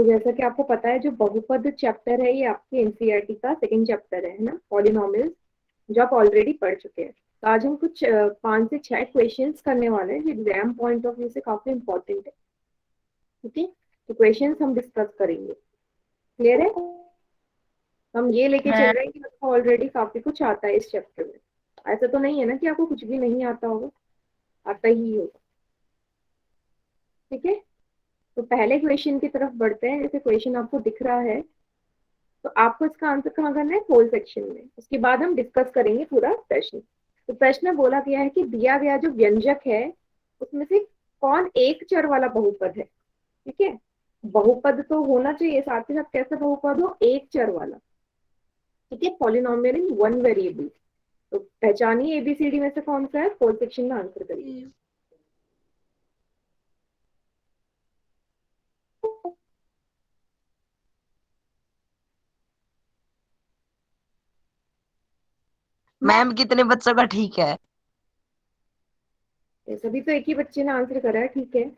तो जैसा कि आपको पता है, जो बहुपद चैप्टर है ये आपके एनसीईआरटी का सेकंड चैप्टर है ना, पॉलिनोमियल्स, जो आप ऑलरेडी पढ़ चुके हैं। तो आज हम कुछ 5 से 6 क्वेश्चंस करने वाले हैं जो एग्जाम पॉइंट ऑफ व्यू से काफी इंपॉर्टेंट है। ठीक है, तो क्वेश्चंस हम डिस्कस करेंगे। क्लियर है? हम ये लेके चल मैं रहे हैं कि आपको ऑलरेडी काफी कुछ आता है इस चैप्टर में। ऐसा तो नहीं है ना कि आपको कुछ भी नहीं आता होगा, आता ही होगा। ठीक है, तो पहले क्वेश्चन की तरफ बढ़ते हैं। जैसे क्वेश्चन आपको दिख रहा है, तो आपको इसका आंसर कहाँ करना है? होल सेक्शन में। उसके बाद हम डिस्कस करेंगे पूरा प्रश्न। तो प्रश्न में बोला गया है कि दिया गया जो व्यंजक है उसमें से कौन एक चर वाला बहुपद है। ठीक है, बहुपद तो होना चाहिए, साथ ही साथ कैसा बहुपद हो? एक चर वाला। ठीक है, पॉलिनोमियल इन वन वेरिएबल। तो पहचानिए एबीसीडी में से कौन सा है, होल सेक्शन में आंसर करिए। मैम कितने बच्चों का ठीक है? ये सभी तो एक ही बच्चे ने आंसर करा है, ठीक है।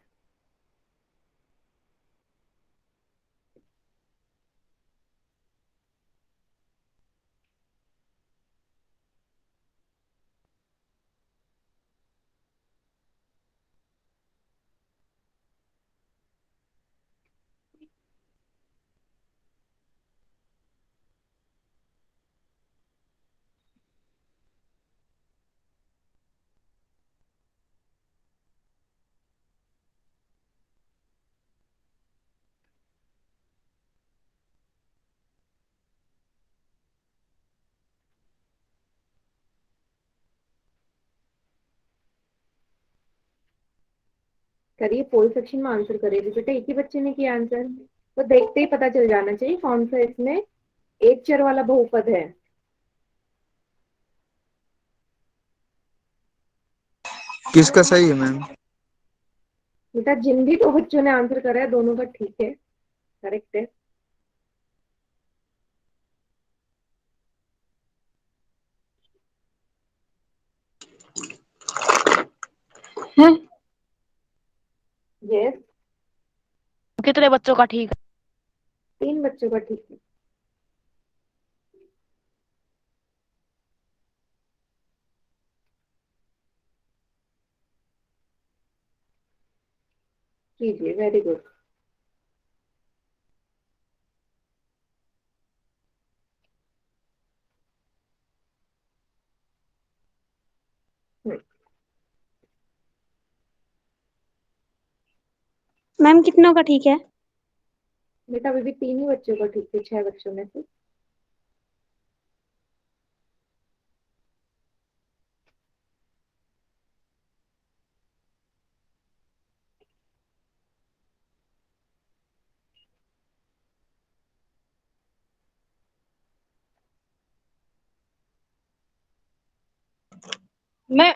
करिए, पोल सेक्शन में आंसर करिए बेटा, एक ही बच्चे ने किया आंसर। तो देखते ही पता चल जाना चाहिए कौन सा इसमें एक चर वाला बहुपद है। किसका सही है मैम? बेटा जिन भी दो बच्चों ने आंसर करा है दोनों का ठीक है, करेक्ट है। हैं? यस, कितने बच्चों का ठीक 3 बच्चों का ठीक है। कीजिए, वेरी गुड। मैम कितनों का ठीक है? बेटा अभी भी 3 ही बच्चों का ठीक है, 6 बच्चों में से। मैं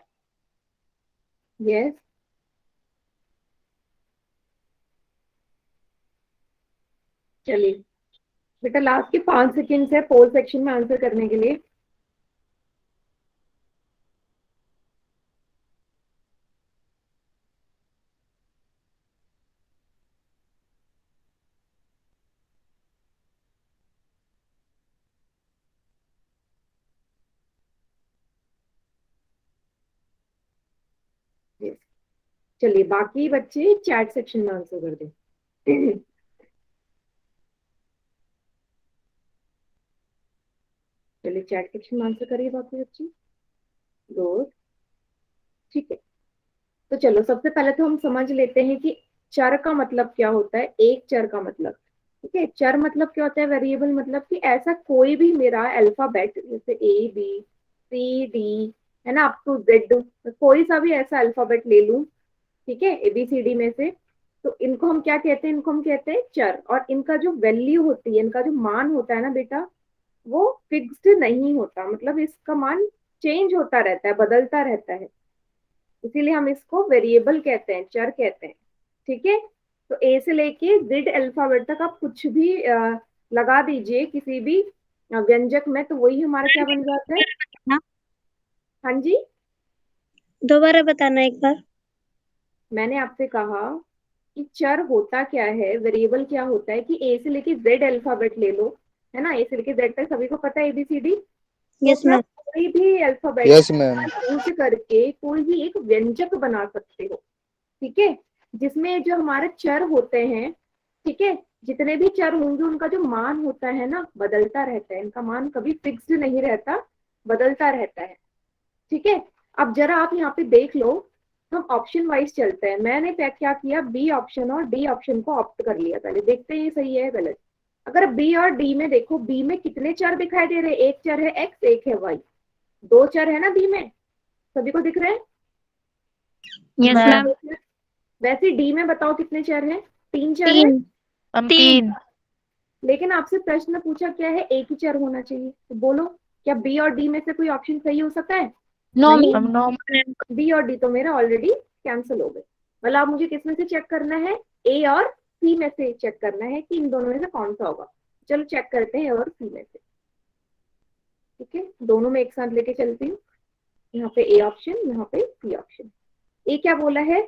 यस, चलिए बेटा, लास्ट के 5 सेकेंड है पोल सेक्शन में आंसर करने के लिए। यस, चलिए बाकी बच्चे चैट सेक्शन में आंसर कर दें। चलिए चैट सेक्शन में आंसर करिए बाकी बच्चे। गुड, ठीक है। तो चलो सबसे पहले तो हम समझ लेते हैं कि चर का मतलब क्या होता है। एक चर का मतलब, ठीक है, चर मतलब क्या होता है? वेरिएबल मतलब कि ऐसा कोई भी मेरा अल्फाबेट, जैसे ए बी सी डी, है ना, अप टू जेड, कोई सा भी ऐसा अल्फाबेट ले लूं, ठीक है, ए बी सी डी में से, तो इनको हम क्या कहते हैं? इनको हम कहते हैं चर। और इनका जो वैल्यू होती है, इनका जो मान होता है ना बेटा, वो फिक्स्ड नहीं होता, मतलब इसका मान चेंज होता रहता है, बदलता रहता है। इसीलिए हम इसको वेरिएबल कहते हैं, चर कहते हैं। ठीक है, तो ए से लेके जेड अल्फाबेट तक आप कुछ भी लगा दीजिए किसी भी व्यंजक में, तो वही हमारा क्या बन जाता है? हाँ, हाँ जी, दोबारा बताना एक बार। मैंने आपसे कहा कि चर होता क्या है, वेरिएबल क्या होता है, कि ए से लेके जेड अल्फाबेट ले लो, है ना, ए से लेके जेड तक सभी को पता है ABCD। तो यस क्या मैम। कोई भी अल्फाबेट यस मैम। यूज करके कोई भी एक व्यंजक बना सकते हो, ठीक है, जिसमें जो हमारे चर होते हैं, ठीक है, जितने भी चर होंगे उनका जो मान होता है ना बदलता रहता है, इनका मान कभी फिक्स्ड नहीं रहता, बदलता रहता है, ठीक है। अब जरा आप यहाँ पे देख लो, हम ऑप्शन वाइज चलते हैं। मैंने क्या किया, बी ऑप्शन और डी ऑप्शन को ऑप्ट कर लिया। पहले देखते हैं ये सही है गलत। अगर बी और डी में देखो, बी में कितने चर दिखाई दे रहे हैं, एक चर है एक्स, एक है वाई, दो चर है ना बी में, सभी को दिख रहे हैं? Yes ma'am. मैम। वैसे डी में बताओ कितने चर हैं? तीन चर है। तीन। हम तीन। 3। लेकिन आपसे प्रश्न पूछा क्या है, एक ही चर होना चाहिए, तो बोलो क्या बी और डी में से कोई ऑप्शन सही हो सकता है? नो नहीं, हम नो बी और डी तो मेरा ऑलरेडी कैंसिल हो गए। मतलब आप मुझे किस में से चेक करना है, ए और सी में से चेक करना है कि इन दोनों में से कौन सा होगा। चलो चेक करते हैं ए और सी में से, ठीक है, दोनों में एक साथ लेके चलती हूँ। यहाँ पे ए ऑप्शन, यहाँ पे सी ऑप्शन। ए क्या बोला है,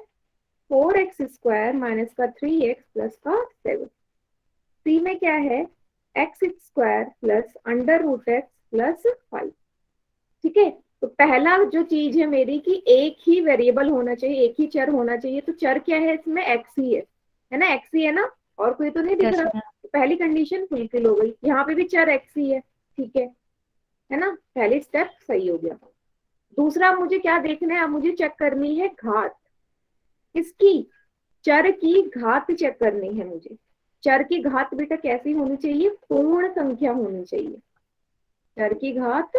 4x² माइनस का 3x प्लस का 7। सी में क्या है, x² प्लस √x प्लस 5, ठीक है। तो पहला जो चीज है मेरी कि एक ही वेरिएबल होना चाहिए, एक ही चर होना चाहिए। तो चर क्या है इसमें, एक्स ही है ना, एक्स ही है ना, और कोई तो नहीं दिख यस रहा। मैम। तो पहली कंडीशन फुलफिल हो गई, यहाँ पे भी चर एक्स ही ठीक है ना, पहली स्टेप सही हो गया। दूसरा मुझे क्या देखना है, अब मुझे चेक करनी है घात, किसकी, चर की घात चेक करनी है मुझे। चर की घात बेटा कैसी होनी चाहिए, पूर्ण संख्या होनी चाहिए। चर की घात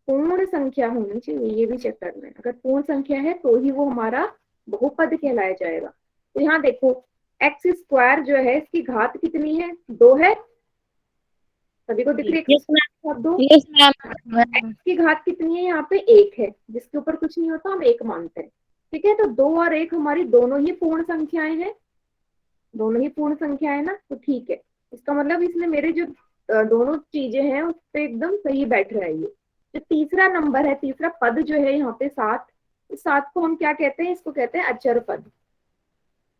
पूर्ण संख्या होनी चाहिए, ये भी चेक करना है। अगर पूर्ण संख्या है तो ही वो हमारा बहुपद कहलाया जाएगा। तो यहाँ देखो, x² जो है इसकी घात कितनी है, 2 है, सभी को दिख रही है यस x² मैम। घात 2। Yes ma'am. x की घात कितनी है, यहाँ पे 1 है, जिसके ऊपर कुछ नहीं होता हम 1 मानते हैं, ठीक है। तो 2 और 1 हमारी दोनों ही पूर्ण संख्याएं हैं, दोनों ही पूर्ण संख्या है ना, तो ठीक है। इसका मतलब इसमें मेरे जो दोनों चीजें हैं उस पे एकदम सही बैठ रहा है ये। जो तीसरा नंबर है, तीसरा पद जो है यहाँ पे 7, इस 7 को हम क्या कहते हैं, इसको कहते हैं अचर पद,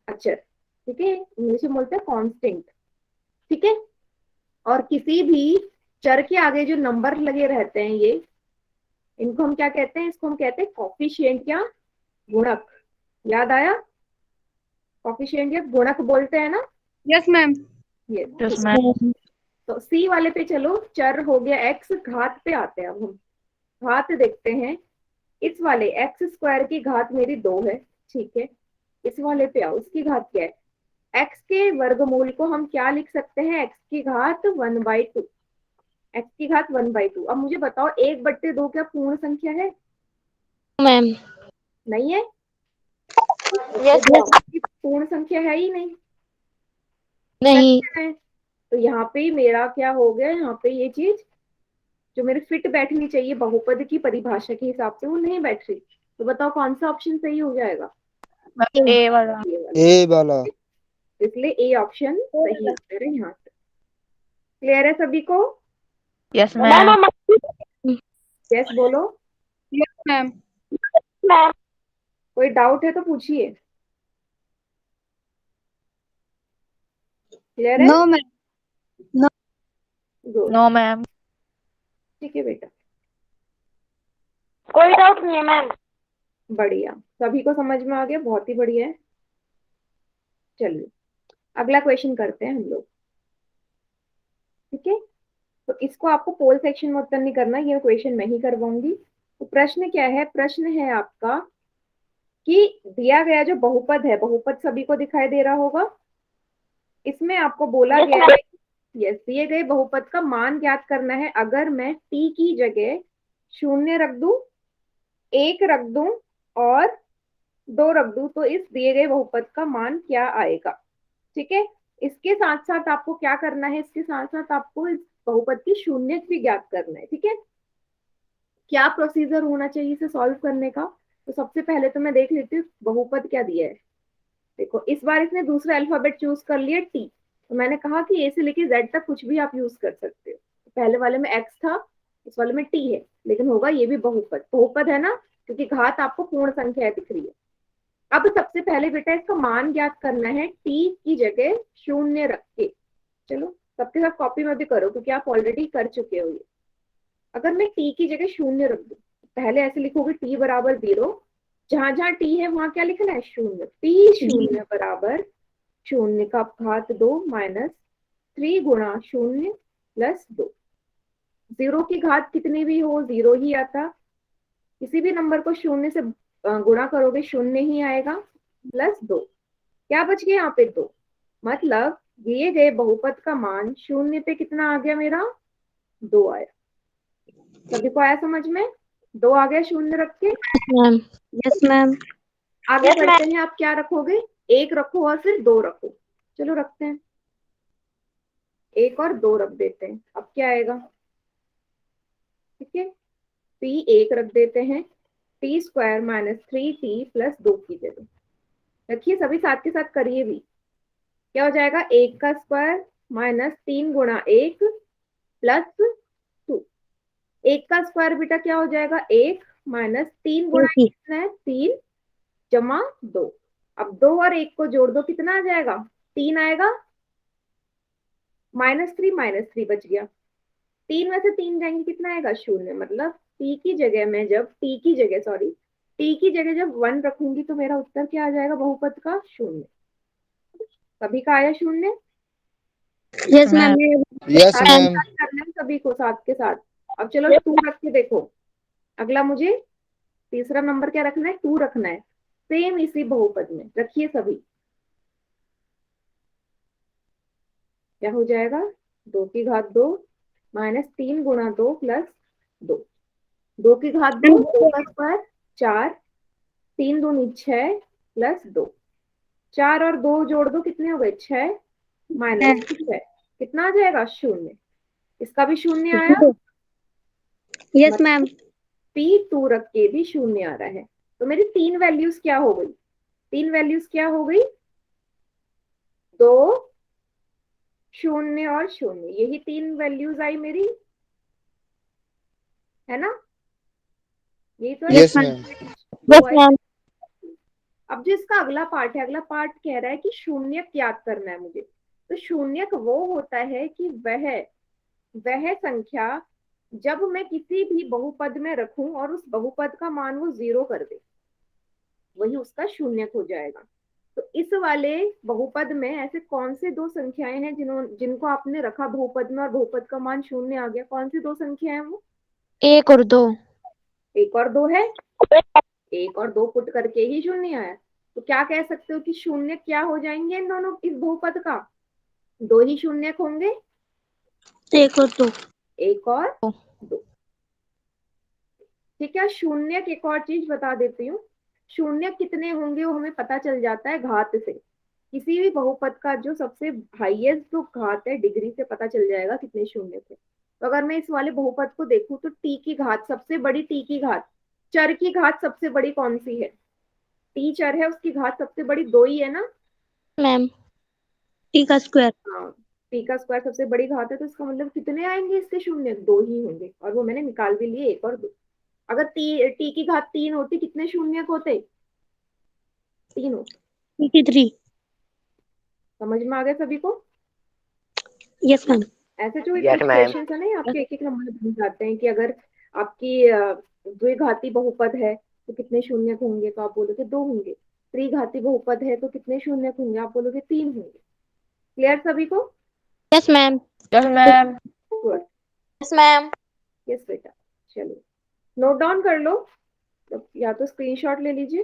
अचर, ठीक है, इंग्लिश में बोलते हैं कांस्टेंट, ठीक है। और किसी भी चर के आगे जो नंबर लगे रहते हैं ये, इनको हम क्या कहते हैं, इसको हम कहते हैं कॉफिशिएंट या गुणक। याद आया, कॉफिशिएंट या गुणक बोलते हैं ना यस मैम। ये। Yes ma'am. तो सी वाले पे चलो, चर हो गया एक्स, घात पे आते हैं। अब हम घात देखते हैं। इस वाले x² की घात मेरी 2 है, ठीक है। इस वाले पे आओ, इसकी घात क्या है, x के वर्गमूल को हम क्या लिख सकते हैं, x की घात 1/2, x की घात 1/2। अब मुझे बताओ 1/2 क्या पूर्ण संख्या है? मैम। नहीं है, यस पूर्ण संख्या है ही नहीं, नहीं। है। तो यहाँ पे मेरा क्या हो गया, यहाँ पे ये चीज जो मेरे फिट बैठनी चाहिए बहुपद की परिभाषा के हिसाब से वो नहीं बैठ रही। तो बताओ कौन सा ऑप्शन सही हो जाएगा, ए वाला। ये वाला। ए वाला। इसलिए ए ऑप्शन सही उत्तर है यहाँ से। क्लियर है सभी को? Yes ma'am. यस बोलो, यस मैम। कोई डाउट है तो पूछिए। क्लियर है? No ma'am. Good, no ma'am. ठीक है बेटा, कोई डाउट नहीं है मैम। बढ़िया, सभी को समझ में आ गया, बहुत ही बढ़िया है। चलिए अगला क्वेश्चन करते हैं हम लोग, ठीक है। तो इसको आपको पोल सेक्शन में उत्तर नहीं करना, ये क्वेश्चन मैं ही करवाऊंगी। तो प्रश्न क्या है, प्रश्न है आपका कि दिया गया जो बहुपद है, बहुपद सभी को दिखाई दे रहा होगा, इसमें आपको बोला गया है, यस, दिए गए बहुपद का मान ज्ञात करना है। अगर मैं t की जगह 0 रख दूं, 1 रख दूं और 2 रख दूं, तो इस दिए गए बहुपद का मान क्या आएगा, ठीक है। इसके साथ साथ आपको क्या करना है, इसके साथ साथ आपको इस बहुपद की शून्य भी ज्ञात करना है, ठीक है। क्या प्रोसीजर होना चाहिए इसे सॉल्व करने का, तो सबसे पहले तो मैं देख लेती हूँ बहुपद क्या दिया है। देखो इस बार इसने दूसरा अल्फाबेट चूज कर लिया टी, तो मैंने कहा कि ए से लेके जेड तक कुछ भी आप यूज कर सकते हो। तो पहले वाले में एक्स था, इस वाले में टी है, लेकिन होगा ये भी बहुपद, बहुपद है ना, क्योंकि घात आपको पूर्ण संख्या दिख रही है। अब सबसे पहले बेटा इसका मान ज्ञात करना है, टी की जगह शून्य रख के। चलो सबके साथ कॉपी में भी करो क्योंकि आप ऑलरेडी कर चुके हो ये। अगर मैं टी की जगह शून्य रख दूं, पहले ऐसे लिखोगे टी बराबर 0, जहां जहां टी है वहां क्या लिखना है, शून्य। टी शून्य बराबर शून्य का घात 2 माइनस 3 गुणा शून्य प्लस 2। 0 की घात कितनी भी हो 0 ही आता, किसी भी नंबर को शून्य से गुणा करोगे शून्य ही आएगा, प्लस 2। क्या बच गया यहाँ पे 2, मतलब दिए गए बहुपद का मान शून्य पे कितना आ गया मेरा, 2 आया। सभी को आया समझ में, 2 आ गया शून्य रख के। मैम। Yes ma'am. आगे बढ़ते हैं, आप क्या रखोगे, 1 रखो और फिर 2 रखो। चलो रखते हैं, 1 और 2 रख देते हैं। अब क्या आएगा, ठीक है, टी 1 रख देते हैं, T square minus 3t plus 2 की जगह रखिए। सभी साथ के साथ करिए भी, क्या हो जाएगा, 1 का स्क्वायर माइनस 3 गुणा 1 प्लस 2। 1 का स्क्वायर बेटा क्या हो जाएगा, 1 माइनस 3 गुणा कितना है 3 जमा 2। अब 2 और 1 को जोड़ दो, कितना आ जाएगा, 3 आएगा, -3 बच गया। 3 में से 3 जाएंगे कितना आएगा, शून्य। मतलब टी की जगह में जब टी की जगह जब 1 रखूंगी तो मेरा उत्तर क्या आ जाएगा, बहुपद का शून्य। सभी का आया शून्य। Yes ma'am. यस साथ मैम। साथ करना है सभी को साथ के साथ। अब चलो 2 रख के देखो। अगला मुझे तीसरा नंबर क्या रखना है, 2 रखना है, सेम इसी बहुपद में रखिए सभी। क्या हो जाएगा, 2 की घात 2 माइनस 3 गुणा 2 प्लस 2। 2 की घात 2, 2 का स्क्वायर 4, 3 दूनी 6 प्लस 2। 4 और 2 जोड़ दो, कितने हो गए, 6 माइनस 6, कितना आ जाएगा, शून्य। इसका भी शून्य आया, यस मैम। P2 रख के भी शून्य आ रहा है। तो मेरी 3 वैल्यूज क्या हो गई, 3 वैल्यूज क्या हो गई, 2 शून्य और शून्य, यही 3 वैल्यूज आई मेरी, है ना, यही तो है। Yes ma'am. दो आई। अब जो इसका अगला पार्ट है, अगला पार्ट कह रहा है कि शून्यक याद करना है मुझे। तो शून्यक वो होता है कि वह संख्या जब मैं किसी भी बहुपद में रखूं और उस बहुपद का मान वो 0 कर दे, वही उसका शून्यक हो जाएगा। तो इस वाले बहुपद में ऐसे कौन से 2 संख्याएं हैं जिनको आपने रखा बहुपद में और बहुपद का मान शून्य आ गया, कौन सी 2 संख्या है वो, 1 और 2। 1 और 2 है, 1 और 2 पुट करके ही शून्य आया। तो क्या कह सकते हो कि शून्य क्या हो जाएंगे इन दोनों, इस बहुपद का 2 ही शून्य होंगे, 1 और 2। 1 और 2। ठीक है, शून्य एक और चीज बता देती हूँ, शून्य कितने होंगे वो हमें पता चल जाता है घात से। किसी भी बहुपद का जो सबसे हाईएस्ट जो घात है, डिग्री से पता चल जाएगा कितने शून्य थे। तो अगर मैं इस वाले बहुपद को देखूं तो टी की घात सबसे बड़ी, टी की घात, चर की घात सबसे बड़ी कौन सी है, टी चर है, उसकी घात सबसे बड़ी 2 ही है ना मैम। टी का स्क्वायर। हाँ, टी का स्क्वायर सबसे बड़ी घात है, तो इसका मतलब कितने आएंगे इसके शून्य, 2 ही होंगे। और वो मैंने निकाल भी लिए, 1 और 2। अगर टी की घात 3 होती, कितने शून्य होते, 3 होते। टी की 3। समझ में आ गया सभी को। Yes ma'am. ऐसे जो यस कुछ मैम। क्वेश्चन है ना, आपके एक एक नंबर बन जाते हैं कि अगर आपकी द्विघाती बहुपद है तो कितने शून्य होंगे, तो आप बोलोगे 2 होंगे। त्रिघाती बहुपद है तो कितने शून्य होंगे, आप बोलोगे 3 होंगे। क्लियर सभी को। Yes ma'am. Yes ma'am. Good. Yes ma'am. Yes बेटा, चलो नोट डाउन कर लो, तो या तो स्क्रीनशॉट ले लीजिए।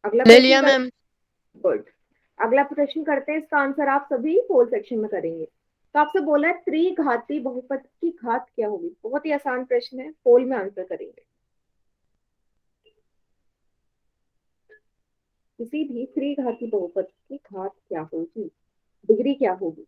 अगला ले प्रश्न लिया मैम। गुड। अगला प्रश्न करते हैं, इसका आंसर आप सभी पोल सेक्शन में करेंगे। तो आपसे बोला है त्रिघाती बहुपद की घात क्या होगी, बहुत ही आसान प्रश्न है, पोल में आंसर करेंगे। किसी भी त्रिघाती बहुपद की घात क्या होगी, डिग्री क्या होगी।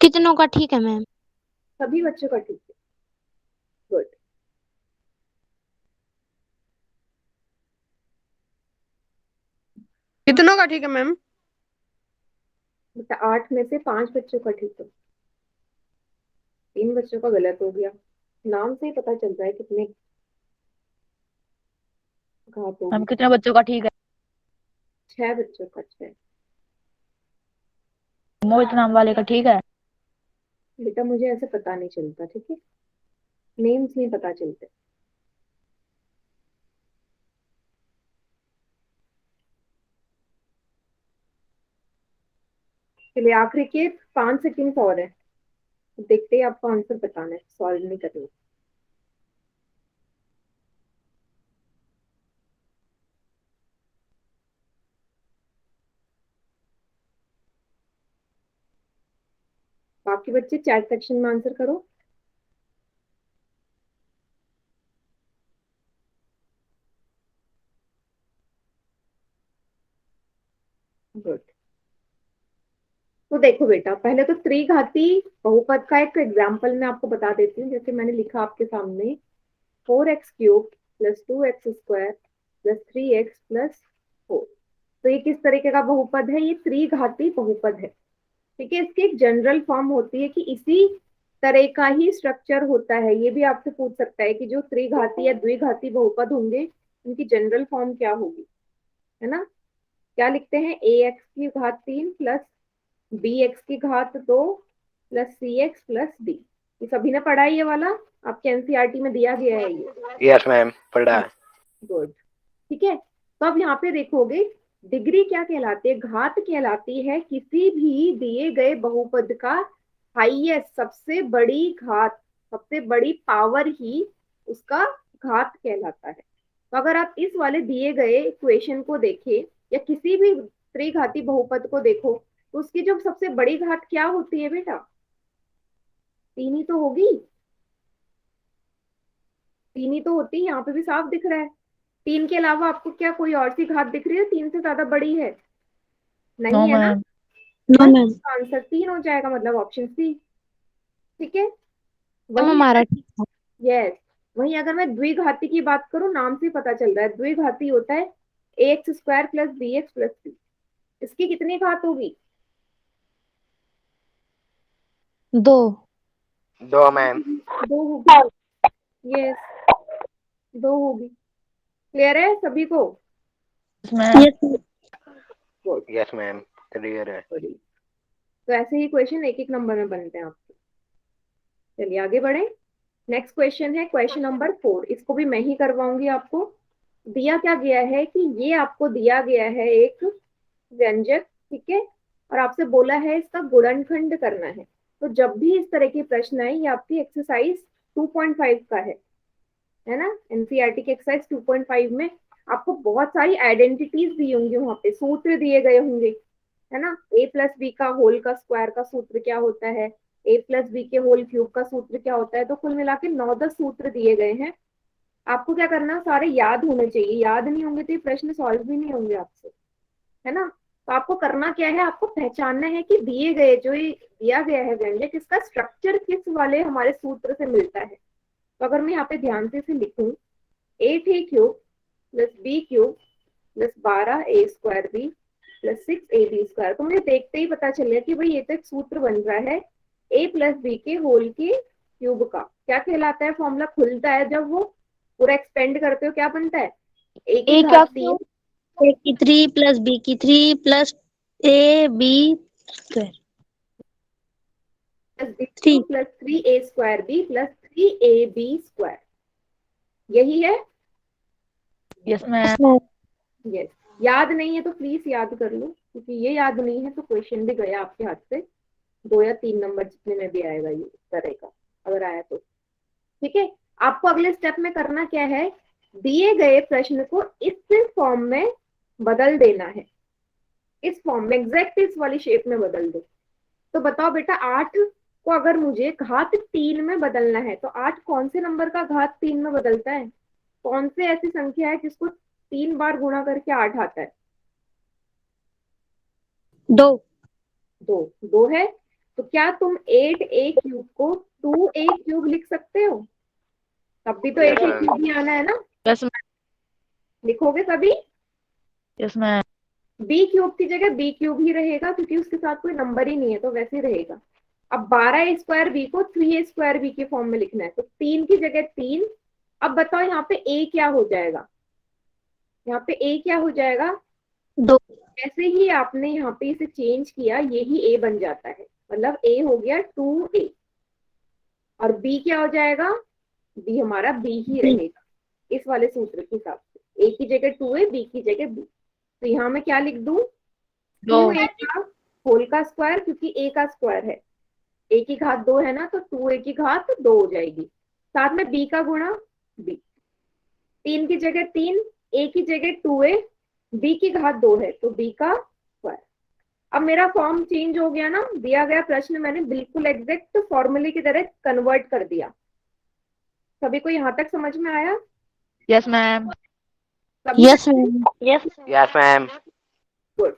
कितनों का ठीक है मैम? सभी बच्चों का ठीक है। गुड। कितनों का ठीक है मैम? बेटा 8 में से 5 बच्चों का ठीक है, 3 बच्चों का गलत हो गया। नाम से ही पता चलता है कितने घात होगी। मैम कितने बच्चों का ठीक है? 6 बच्चों का 6। मोहित नाम वाले का ठीक है? बेटा मुझे ऐसे पता नहीं चलता, ठीक है, नेम्स नहीं पता चलते। चलिए आखिरी के 5 सेकंड और है, देखते ही आपको आंसर बताना है, सॉल्व नहीं करना। बाकी बच्चे चैट सेक्शन में आंसर करो। गुड। तो देखो बेटा, पहले तो त्रिघाती बहुपद का एक एग्जाम्पल मैं आपको बता देती हूँ, जैसे मैंने लिखा आपके सामने 4x³ + 2x² + 3x + 4। तो ये किस तरीके का बहुपद है? ये त्रिघाती बहुपद है, ठीक है। इसकी एक जनरल फॉर्म होती है कि इसी तरह का ही स्ट्रक्चर होता है। ये भी आपसे पूछ सकता है कि जो त्रिघाती या द्विघाती बहुपद होंगे उनकी जनरल फॉर्म क्या होगी, है ना। क्या लिखते हैं? ax³ 3 + bx² + cx + d। ये सभी ने पढ़ा है ये वाला, आपके एनसीईआरटी में दिया गया है ये। यस मैम, पढ़ा है। गुड, ठीक है। तो अब यहाँ पे देखोगे डिग्री क्या कहलाती है? घात कहलाती है किसी भी दिए गए बहुपद का हाईएस्ट, सबसे बड़ी घात, सबसे बड़ी पावर ही उसका घात कहलाता है। तो अगर आप इस वाले दिए गए इक्वेशन को देखें या किसी भी त्रिघाती बहुपद को देखो, तो उसकी जो सबसे बड़ी घात क्या होती है बेटा? 3 ही तो होगी, 3 ही तो होती है। यहाँ पे भी साफ दिख रहा है। 3 के अलावा आपको क्या कोई और सी घात दिख रही है 3 से ज्यादा बड़ी है? नो नहीं है ना। मैम। नो बस मैम। आंसर 3 हो जाएगा, मतलब ऑप्शन सी, ठीक है। मैम वही हमारा ठीक है। यस। वहीं अगर मैं द्विघाती की बात करूं, नाम से पता चल रहा है द्विघाती होता है ax² + bx + c। इसकी कितनी घात होगी? 2। 2 मैम। 2 होगी। यस, 2 होगी। क्लियर है सभी को? Ma'am yes ma'am. Good. Yes ma'am, clear है। तो ऐसे ही क्वेश्चन एक एक नंबर में बनते हैं आपके। चलिए आगे बढ़े। नेक्स्ट क्वेश्चन है क्वेश्चन नंबर 4। इसको भी मैं ही करवाऊंगी आपको। दिया क्या गया है कि ये आपको दिया गया है एक व्यंजक, ठीक है, और आपसे बोला है इसका गुणनखंड करना है। तो जब भी इस तरह की प्रश्न आए, ये आपकी एक्सरसाइज 2.5 का है ना। एनसीईआरटी की एक्सरसाइज 2.5 में आपको बहुत सारी आइडेंटिटीज दी होंगी, वहां पे सूत्र दिए गए होंगे, है ना। a+b का होल का स्क्वायर का सूत्र क्या होता है, a+b के होल क्यूब का सूत्र क्या होता है। तो कुल मिला के 9-10 सूत्र दिए गए हैं। आपको क्या करना, सारे याद होने चाहिए। याद नहीं होंगे तो ये प्रश्न सॉल्व भी नहीं होंगे आपसे, है ना। तो आपको करना क्या है, आपको पहचानना है कि दिए गए जो ये दिया गया है व्यंजक, इसका स्ट्रक्चर किस वाले हमारे सूत्र से मिलता है। तो अगर मैं यहाँ पे ध्यान से इसे लिखूं, 8a³ + b³ + 12a²b + 6ab², तो मुझे देखते ही पता चल गया कि भाई ये तो एक सूत्र बन रहा है a+b के होल के क्यूब का। क्या कहलाता है? फॉर्मूला खुलता है जब वो पूरा एक्सपेंड करते हो, क्या बनता है? a की ए घात क्या 3 ए की 3 + b की 3 + ab² + b³ 3। + 3a²b + 3ab²। यही है। Yes yes ma'am. Ma'am. Yes. याद नहीं है तो प्लीज याद कर लो, क्योंकि ये याद नहीं है तो क्वेश्चन भी गया आपके हाथ से। 2 या 3 नंबर जितने में भी आएगा ये करेगा, अगर आया तो, ठीक है। आपको अगले स्टेप में करना क्या है, दिए गए प्रश्न को इस फॉर्म में बदल देना है। इस फॉर्म में एग्जैक्ट इस वाली शेप में बदल दो। तो बताओ बेटा, 8 को अगर मुझे घात 3 में बदलना है तो 8 कौन से नंबर का घात 3 में बदलता है? कौन से ऐसी संख्या है जिसको 3 बार गुणा करके 8 आता है? 2। 2 है। तो क्या तुम 8a³ को 2a³ लिख सकते हो? तब भी तो Yes, 8a³ ही आना है ना, यस मैम, लिखोगे सभी? Yes ma'am. b³ की जगह b³ ही रहेगा, क्योंकि उसके साथ कोई नंबर ही नहीं है तो वैसे ही रहेगा। अब 12a² b को 3a² b के फॉर्म में लिखना है, तो 3 की जगह 3। अब बताओ यहाँ पे a क्या हो जाएगा? यहाँ पे a क्या हो जाएगा? 2। जैसे ही आपने यहाँ पे इसे चेंज किया, यही a बन जाता है, मतलब a हो गया 2a। और b क्या हो जाएगा? b हमारा b ही रहेगा इस वाले सूत्र के हिसाब से। a की जगह 2a, b की जगह b। तो यहाँ मैं क्या लिख दूं? 2a का होल का स्क्वायर, क्योंकि a का स्क्वायर है, a की घात 2 है ना, तो 2a की घात 2 हो जाएगी। साथ में b का गुणा b, 3 की जगह 3, a की जगह 2a, b की घात 2 है तो b का स्क्वायर। अब मेरा फॉर्म चेंज हो गया ना, दिया गया प्रश्न मैंने बिल्कुल एग्जैक्ट फॉर्मूले की तरह कन्वर्ट कर दिया। सभी को यहाँ तक समझ में आया? यस मैम, सभी yes ma'am. yes, ma'am. Good.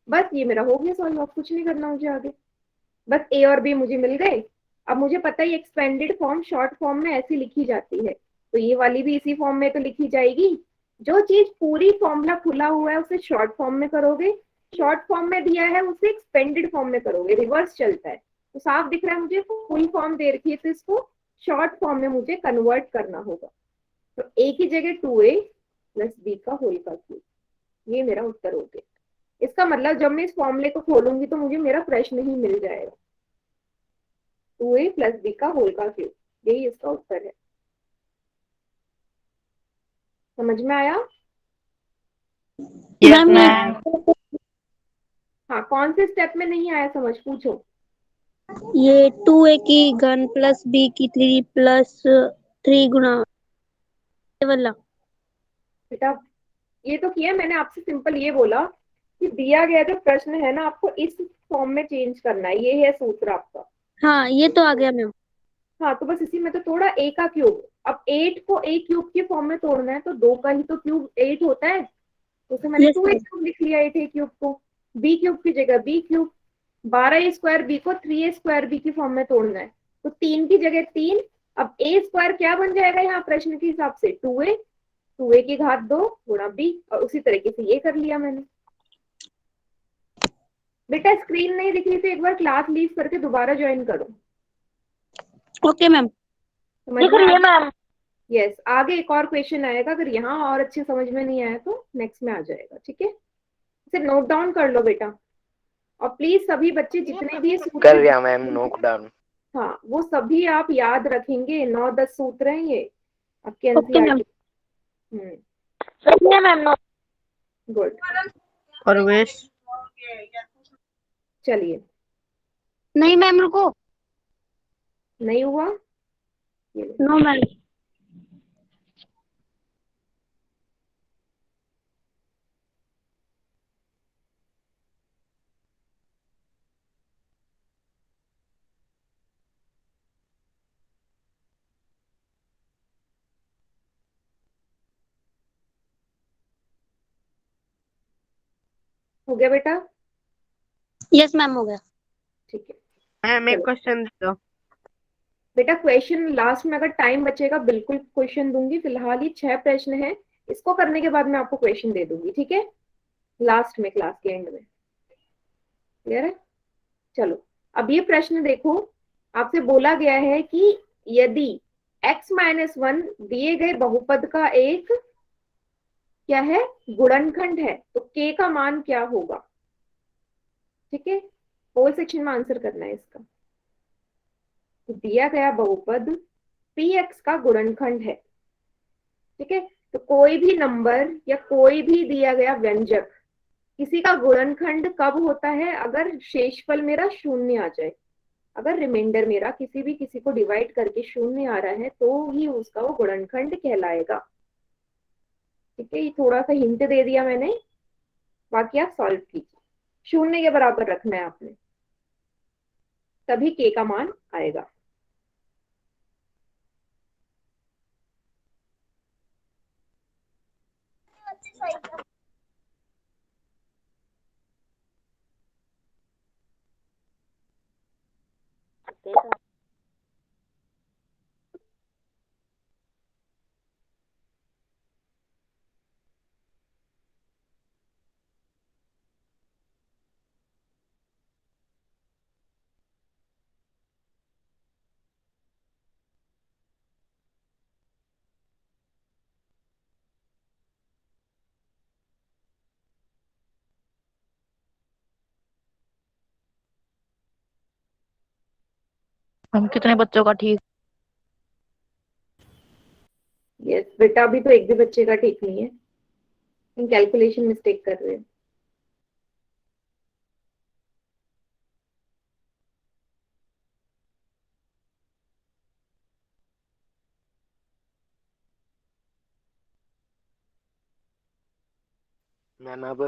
बस ये मेरा हो गया सॉल्व, अब कुछ नहीं करना मुझे आगे। बस ए और बी मुझे मिल गए। अब मुझे पता है एक्सपेंडेड फॉर्म शॉर्ट फॉर्म में ऐसी लिखी जाती है, तो ये वाली भी इसी फॉर्म में तो लिखी जाएगी। जो चीज पूरी फॉर्मूला खुला हुआ है उसे शॉर्ट फॉर्म में करोगे, शॉर्ट फॉर्म में दिया है उसे एक्सपेंडेड फॉर्म में करोगे, रिवर्स चलता है। तो साफ दिख रहा है मुझे, फुल फॉर्म दे रखी है तो इसको शॉर्ट फॉर्म में मुझे कन्वर्ट करना होगा। तो ए की जगह 2a प्लस b का होल का क्यूब, ये मेरा उत्तर हो गया। इसका मतलब जब मैं इस फॉर्मूले को खोलूंगी तो मुझे मेरा प्रश्न ही मिल जाएगा, 2a प्लस b का होल का क्यूब, यही इसका उत्तर है। समझ में आया? Yes ma'am ma'am. हाँ, कौन से स्टेप में नहीं आया समझ, पूछो। ये 2a की घन प्लस b की 3 प्लस 3 गुना ये वाला। बेटा ये तो किया मैंने, आपसे सिंपल ये बोला कि दिया गया जो प्रश्न है ना, आपको इस फॉर्म में चेंज करना है, ये है सूत्र आपका। हाँ ये तो आ गया मैम। हाँ, तो बस इसी में तो थोड़ा a का क्यूब। अब 8 को a³ के फॉर्म में तोड़ना है, तो 2 का ही तो क्यूब 8 होता है, तो उसे मैंने यस 2a³ लिख लिया 8a³ को। b³ की जगह b³। 12a² b को 3a² b की फॉर्म में तोड़ना है, तो 3 की जगह 3। अब a² क्या बन जाएगा यहाँ प्रश्न के हिसाब से? 2a, 2a की घात 2 गुणा b, और उसी तरीके से ये कर लिया मैंने। बेटा स्क्रीन नहीं दिख रही तो एक बार क्लास लीव करके दोबारा ज्वाइन करो। Okay ma'am. समझ में आ गया? यस, आगे एक और क्वेश्चन आएगा, अगर यहाँ और अच्छे समझ में नहीं आया तो नेक्स्ट में आ जाएगा, ठीक है? इसे नोट डाउन कर लो बेटा, और प्लीज सभी बच्चे जितने भी ये कर सूत्र, लिया मैम, नोट डाउन। हाँ वो सभी आप याद रखेंगे। 9-10 सूत्र हैं ये आपके ओके मैम। एनसीईआरटी। गुड, परवेश। चलिए। नहीं मैम रुको। नहीं हुआ? ये लो। No ma'am. हो गया बेटा? यस मैम हो गया। ठीक है, मैम एक चलो। क्वेश्चन दे दो। बेटा क्वेश्चन लास्ट में अगर टाइम बचेगा बिल्कुल क्वेश्चन दूंगी, फिलहाल ये 6 प्रश्न है, इसको करने के बाद मैं आपको क्वेश्चन दे दूंगी, ठीक है? लास्ट में, क्लास के एंड में। क्लियर है? चलो, अब ये प्रश्न देखो। आपसे बोला गया है कि यदि x-1 दिए गए बहुपद का एक क्या है, गुणनखंड है, तो k का मान क्या होगा? ठीक है, होल सेक्शन में आंसर करना है इसका। तो दिया गया बहुपद px का गुणनखंड है, ठीक है? तो कोई भी नंबर या कोई भी दिया गया व्यंजक, किसी का गुणनखंड कब होता है? अगर शेषफल मेरा शून्य आ जाए, अगर रिमाइंडर मेरा किसी को डिवाइड करके शून्य आ रहा है, तो ही उसका वो गुणनखंड कहलाएगा। ठीक है, ये थोड़ा सा हिंट दे दिया मैंने, बाकी आप सॉल्व कीजिए। शून्य के बराबर रखना है आपने, तभी के का मान आएगा। हम कितने बच्चों का ठीक? यस बेटा, अभी तो एक भी बच्चे का ठीक नहीं है, तुम कैलकुलेशन मिस्टेक कर रहे हो। मैम अब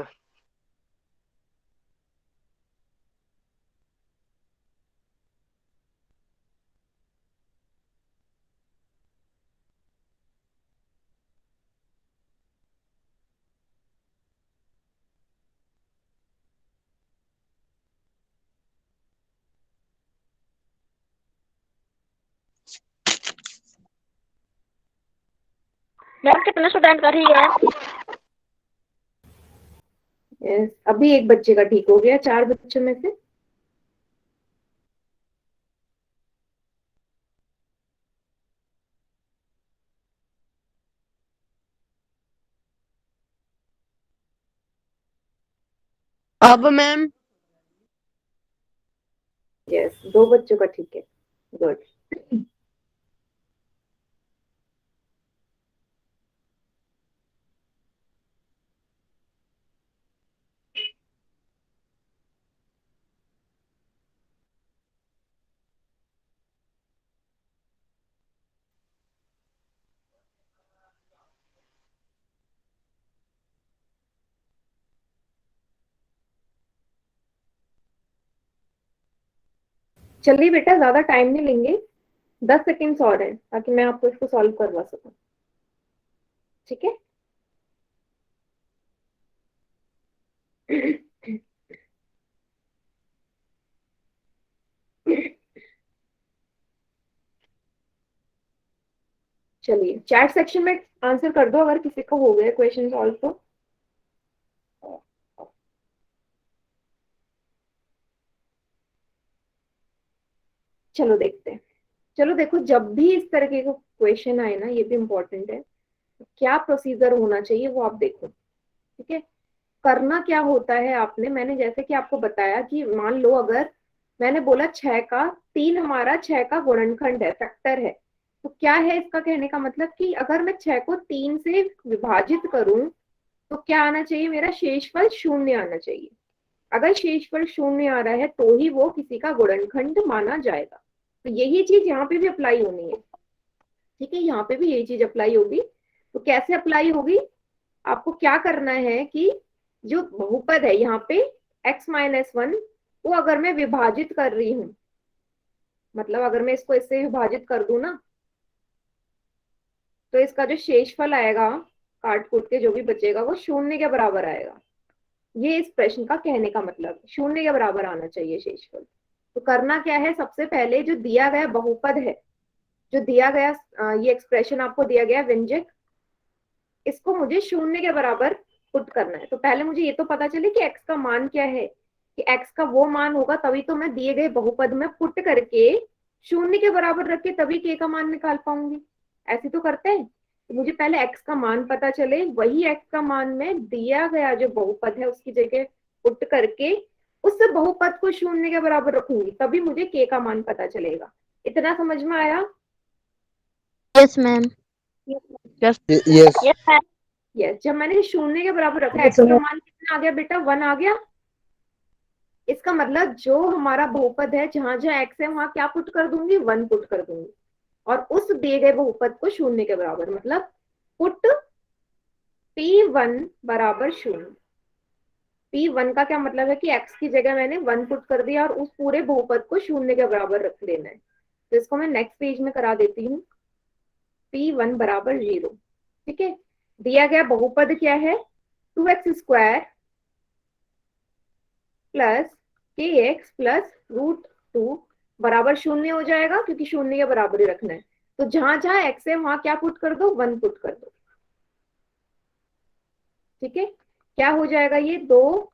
मैम कितने स्टूडेंट का ठीक है? यस, अभी एक बच्चे का ठीक हो गया 4 बच्चों में से। अब मैम यस, 2 बच्चों का ठीक है। गुड। चलिए बेटा, ज्यादा टाइम नहीं लेंगे, 10 सेकेंड्स और है ताकि मैं आपको इसको सॉल्व करवा सकूं। ठीक है। चलिए चैट सेक्शन में आंसर कर दो अगर किसी को हो गया क्वेश्चन सॉल्व तो। चलो देखते हैं। चलो देखो, जब भी इस तरह के क्वेश्चन आए ना, ये भी इम्पोर्टेंट है, क्या प्रोसीजर होना चाहिए वो आप देखो। ठीक है। करना क्या होता है आपने, मैंने जैसे कि आपको बताया कि मान लो अगर मैंने बोला 6 का 3 हमारा 6 का गुणनखंड है, फैक्टर है, तो क्या है इसका कहने का मतलब कि अगर मैं 6 को 3 से विभाजित करूं तो क्या आना चाहिए, मेरा शेषफल 0 आना चाहिए। अगर शेषफल 0 आ रहा है तो ही वो किसी का गुणनखंड माना जाएगा। तो यही चीज यहाँ पे भी अप्लाई होनी है। ठीक है, यहाँ पे भी यही चीज अप्लाई होगी। तो कैसे अप्लाई होगी, आपको क्या करना है कि जो बहुपद है यहाँ पे x-1, वो अगर मैं विभाजित कर रही हूं, मतलब अगर मैं इसको इससे विभाजित कर दूं ना, तो इसका जो शेषफल आएगा काट कूट के जो भी बचेगा वो 0 के बराबर आएगा। ये इस प्रश्न का कहने का मतलब, 0 के बराबर आना चाहिए शेषफल। तो करना क्या है, सबसे पहले जो दिया गया बहुपद है, जो दिया गया ये एक्सप्रेशन आपको दिया गया व्यंजक, इसको मुझे 0 के बराबर पुट करना है। तो पहले मुझे ये तो पता चले कि x का मान क्या है, कि x का वो मान होगा तभी तो मैं दिए गए बहुपद में पुट करके 0 के बराबर रख के तभी k का मान निकाल पाऊंगी। ऐसे तो करते हैं। तो मुझे पहले x का मान पता चले, वही x का मान में दिया गया जो बहुपद है उसकी जगह पुट करके उस बहुपद को 0 के बराबर रखूंगी, तभी मुझे k का मान पता चलेगा। इतना समझ में आया? Yes ma'am. Yes yes ma'am. Yes, जब मैंने 0 के बराबर रखा, x का मान कितना आ गया बेटा, 1 आ गया। इसका मतलब जो हमारा बहुपद है जहां जहां x है वहां क्या पुट कर दूंगी, 1 पुट कर दूंगी, और उस दिए गए बहुपद को 0 के बराबर, मतलब पुट p1 बराबर 0। p1 का क्या मतलब है कि x की जगह मैंने 1 पुट कर दिया और उस पूरे बहुपद को 0 के बराबर रख देना है। तो इसको मैं नेक्स्ट पेज में करा देती हूँ। p1 बराबर 0। ठीक है। दिया गया बहुपद क्या है, 2x² प्लस kx प्लस √2 बराबर 0 हो जाएगा, क्योंकि 0 के बराबर ही रखना है। तो जहां जहां x है वहां क्या पुट कर दो, 1 पुट कर दो। ठीक है। क्या हो जाएगा ये, 2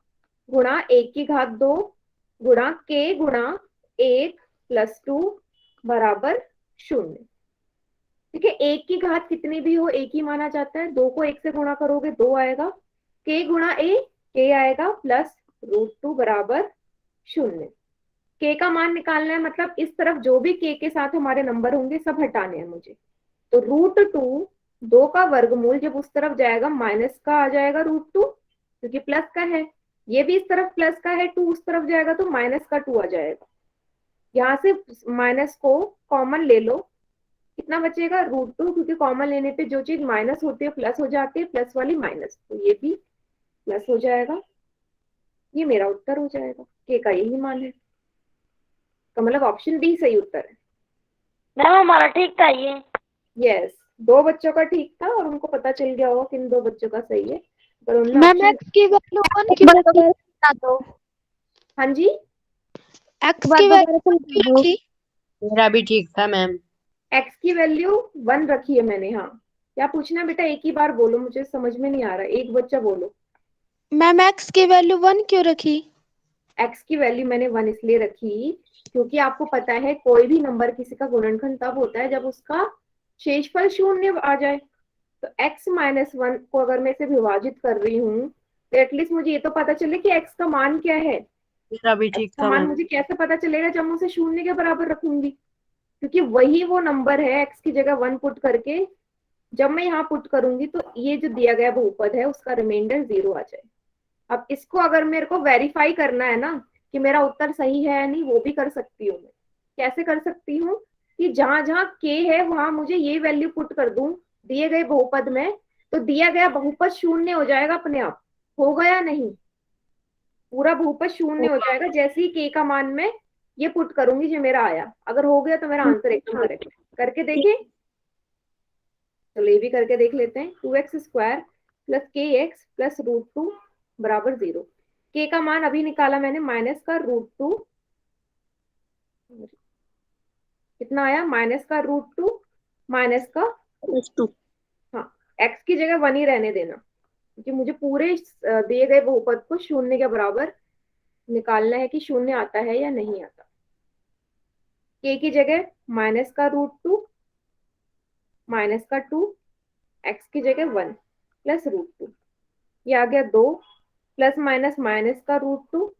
गुणा 1 की घात 2 गुणा k गुणा 1 प्लस 2 बराबर 0। ठीक है, 1 की घात कितनी भी हो एक ही माना जाता है। 2 को 1 से गुणा करोगे 2 आएगा, k गुणा a k आएगा, प्लस √2 बराबर 0। के का मान निकालना है, मतलब इस तरफ जो भी के साथ हमारे नंबर होंगे सब हटाने हैं मुझे। तो √2, 2 का वर्गमूल जब उस तरफ जाएगा माइनस का आ जाएगा √2, क्योंकि प्लस का है। ये भी इस तरफ प्लस का है, 2 उस तरफ जाएगा तो माइनस का 2 आ जाएगा। यहाँ से माइनस को कॉमन ले लो, कितना बचेगा √2, क्योंकि कॉमन लेने पे जो चीज माइनस होती है प्लस हो जाती है, प्लस वाली माइनस, तो ये भी प्लस हो जाएगा। ये मेरा उत्तर हो जाएगा, के का यही मान है। तो मतलब ऑप्शन डी सही उत्तर है। मैम हमारा ठीक था ये। यस, 2 बच्चों का ठीक था और उनको पता चल गया होगा किन 2 बच्चों का सही है। पर उन्होंने मैम option- एक्स की वैल्यू 1 क्यों रखी? हाँ जी, एक्स की वैल्यू क्यों रखी? मेरा भी ठीक था मैम। एक्स की वैल्यू 1 रखी है मैंने। हाँ, क्या पूछना बेटा, एक ही बार बोलो, मुझे समझ में नहीं आ रहा, एक बच्चा बोलो। मैम एक्स की वैल्यू 1 क्यों रखी? एक्स की वैल्यू मैंने 1 इसलिए रखी क्योंकि आपको पता है कोई भी नंबर किसी का गुणनखंड तब होता है जब उसका शेषफल 0 आ जाए। तो x - 1 को अगर मैं इसे विभाजित कर रही हूँ तो एटलीस्ट मुझे ये तो पता चले कि x का मान क्या है। मेरा भी ठीक x का था मान मैम। मुझे कैसे पता चलेगा जब मैं उसे 0 के बराबर रखूंगी, क्योंकि वही वो नंबर है x की जगह 1 पुट करके जब मैं यहाँ पुट करूंगी तो ये जो दिया गया बहुपद है उसका रिमाइंडर 0 आ जाए। अब इसको अगर मेरे को वेरीफाई करना है ना कि मेरा उत्तर सही है या नहीं, वो भी कर सकती हूँ मैं। कैसे कर सकती हूँ कि जहां जहां k है वहां मुझे ये वैल्यू पुट कर दूं दिए गए बहुपद में, तो दिया गया बहुपद 0 हो जाएगा अपने आप। होगा या नहीं? पूरा बहुपद 0 हो जाएगा जैसे ही k का मान में ये पुट करूंगी जो मेरा आया। अगर हो गया तो मेरा आंसर एकदम करेक्ट। करके देखें, चलो ये भी करके देख लेते हैं। 2x² + kx + √2 बराबर 0। के का मान अभी निकाला मैंने, माइनस का √2, कितना आया, माइनस का √2 माइनस का, +2। हाँ, x की जगह 1 ही रहने देना क्योंकि मुझे पूरे दिए गए बहुपद को 0 के बराबर निकालना है कि 0 आता है या नहीं आता। k की जगह माइनस का √2 माइनस का 2, x की जगह 1 + √2, ये आ गया 2, प्लस माइनस माइनस का √2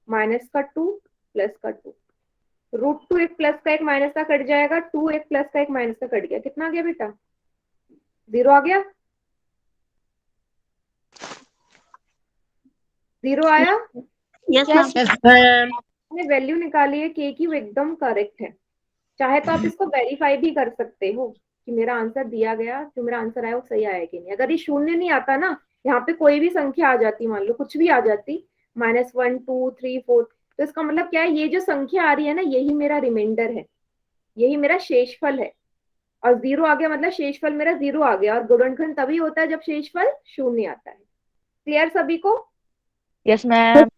माइनस का 2 प्लस का 2। √2 एक प्लस का एक माइनस का कट जाएगा, 2 एक प्लस का एक माइनस का कट गया, कितना आ गया बेटा, 0 आ गया। 0 आया। Yes ma'am. हमने वैल्यू निकाली है के की, वो एकदम करेक्ट है। चाहे तो आप इसको वेरीफाई भी कर सकते हो कि मेरा आंसर दिया गया, जो मेरा आंसर आया वो सही आया कि नहीं। अगर ये 0 नहीं आता ना, यहाँ पे कोई भी संख्या आ जाती, मान लो कुछ भी आ जाती, -1 2 3 4, तो इसका मतलब क्या है, ये जो संख्या आ रही है ना यही मेरा रिमाइंडर है, यही मेरा शेषफल है। और 0 आ गया मतलब शेषफल मेरा 0 आ गया। और गुणनखंड तभी होता है जब शेषफल 0 आता है। क्लियर सभी को? Yes ma'am.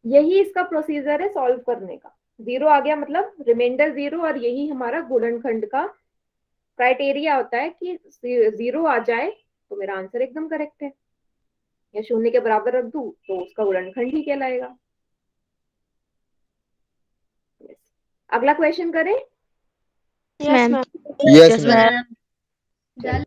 यही इसका प्रोसीजर है सॉल्व करने का। 0 आ गया मतलब रिमाइंडर 0, और यही हमारा गुणनखंड का क्राइटेरिया होता है कि 0 आ जाए तो मेरा आंसर एकदम करेक्ट है, या 0 के बराबर रख दूं तो उसका गुणनखंड ही कहलाएगा। Yes. अगला क्वेश्चन करें। Yes ma'am. Yes ma'am. चलो,